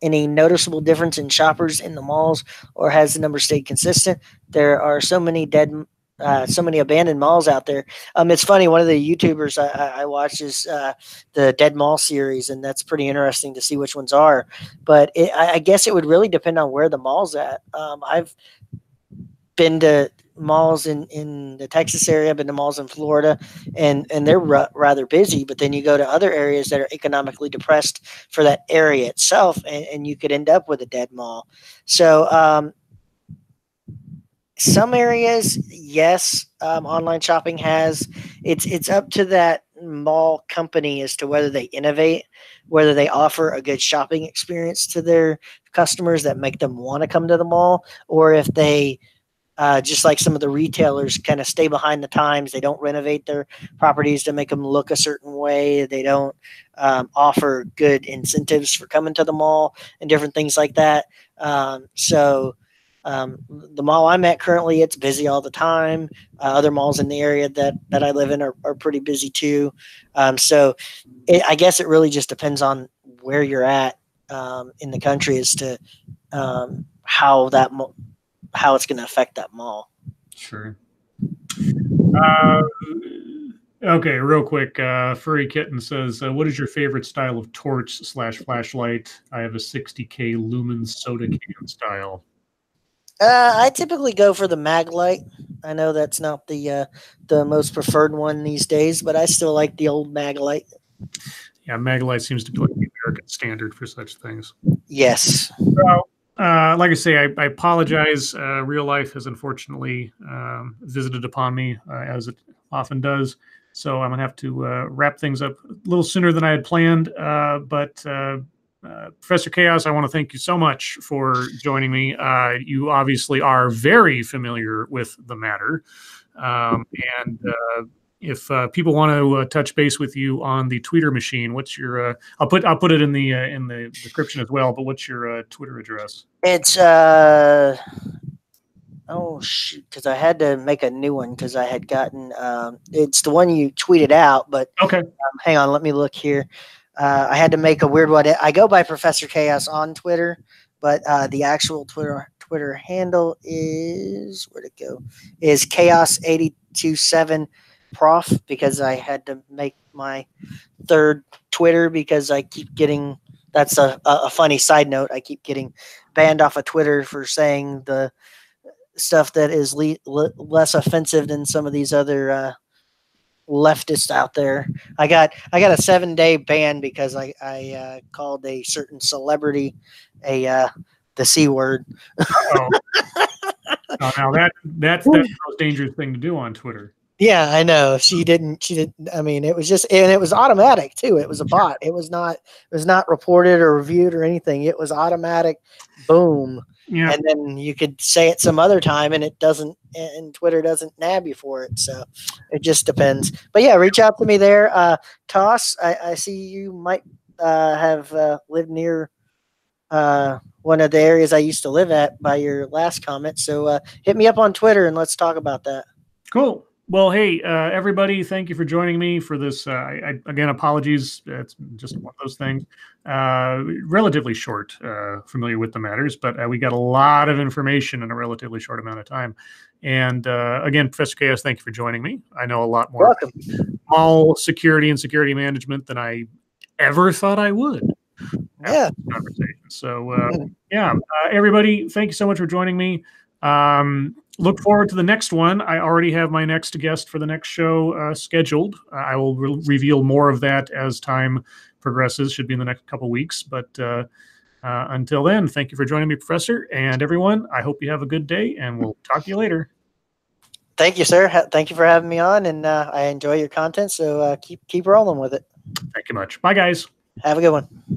any noticeable difference in shoppers in the malls, or has the number stayed consistent? There are so many abandoned malls out there. It's funny. One of the YouTubers I watch is the Dead Mall series, and that's pretty interesting to see which ones are. But I guess it would really depend on where the mall's at. been to malls in the Texas area, been to malls in Florida, and they're rather busy. But then you go to other areas that are economically depressed for that area itself, and you could end up with a dead mall. So some areas, yes, online shopping has. It's up to that mall company as to whether they innovate, whether they offer a good shopping experience to their customers that make them want to come to the mall, or if they just like some of the retailers kind of stay behind the times. They don't renovate their properties to make them look a certain way. They don't offer good incentives for coming to the mall and different things like that. The mall I'm at currently, it's busy all the time. Other malls in the area that I live in are pretty busy too. I guess it really just depends on where you're at in the country as to how it's going to affect that mall. Sure. Okay, real quick. Furry Kitten says, what is your favorite style of torch/flashlight? I have a 60K lumen soda can style. I typically go for the mag light. I know that's not the most preferred one these days, but I still like the old mag light. Yeah, Maglite seems to be like the American standard for such things. Yes. So, like I say, I apologize. Real life has unfortunately visited upon me, as it often does. So I'm going to have to wrap things up a little sooner than I had planned. But Professor Chaos, I want to thank you so much for joining me. You obviously are very familiar with the matter. And if people want to touch base with you on the Twitter machine, what's your? I'll put it in the description as well. But what's your Twitter address? It's oh shoot, because I had to make a new one because I had gotten it's the one you tweeted out. But okay, hang on, let me look here. I had to make a weird one. I go by Professor Chaos on Twitter, but the actual Twitter handle is where'd it go? Is Chaos827 Prof, because I had to make my third Twitter because I keep getting. That's a funny side note. I keep getting banned off of Twitter for saying the stuff that is less offensive than some of these other leftists out there. I got a 7-day ban because I called a certain celebrity the C word. Oh, now that's the most dangerous thing to do on Twitter. Yeah, I know. She didn't. I mean, it was just, and it was automatic too. It was a bot. It was not reported or reviewed or anything. It was automatic. Boom. Yeah. And then you could say it some other time, and it doesn't. And Twitter doesn't nab you for it. So it just depends. But yeah, reach out to me there. Toss. I see you might have lived near one of the areas I used to live at by your last comment. So hit me up on Twitter and let's talk about that. Cool. Well, hey, everybody, thank you for joining me for this. Again, apologies. It's just one of those things. Relatively short, familiar with the matters, but we got a lot of information in a relatively short amount of time. And again, Professor Chaos, thank you for joining me. I know a lot more about mall security and security management than I ever thought I would. Yeah. Conversation. So, yeah, everybody, thank you so much for joining me. Look forward to the next one. I already have my next guest for the next show scheduled. I will reveal more of that as time progresses. Should be in the next couple weeks. But until then, thank you for joining me, Professor. And everyone, I hope you have a good day, and we'll talk to you later. Thank you, sir. Thank you for having me on, and I enjoy your content. So keep rolling with it. Thank you much. Bye, guys. Have a good one.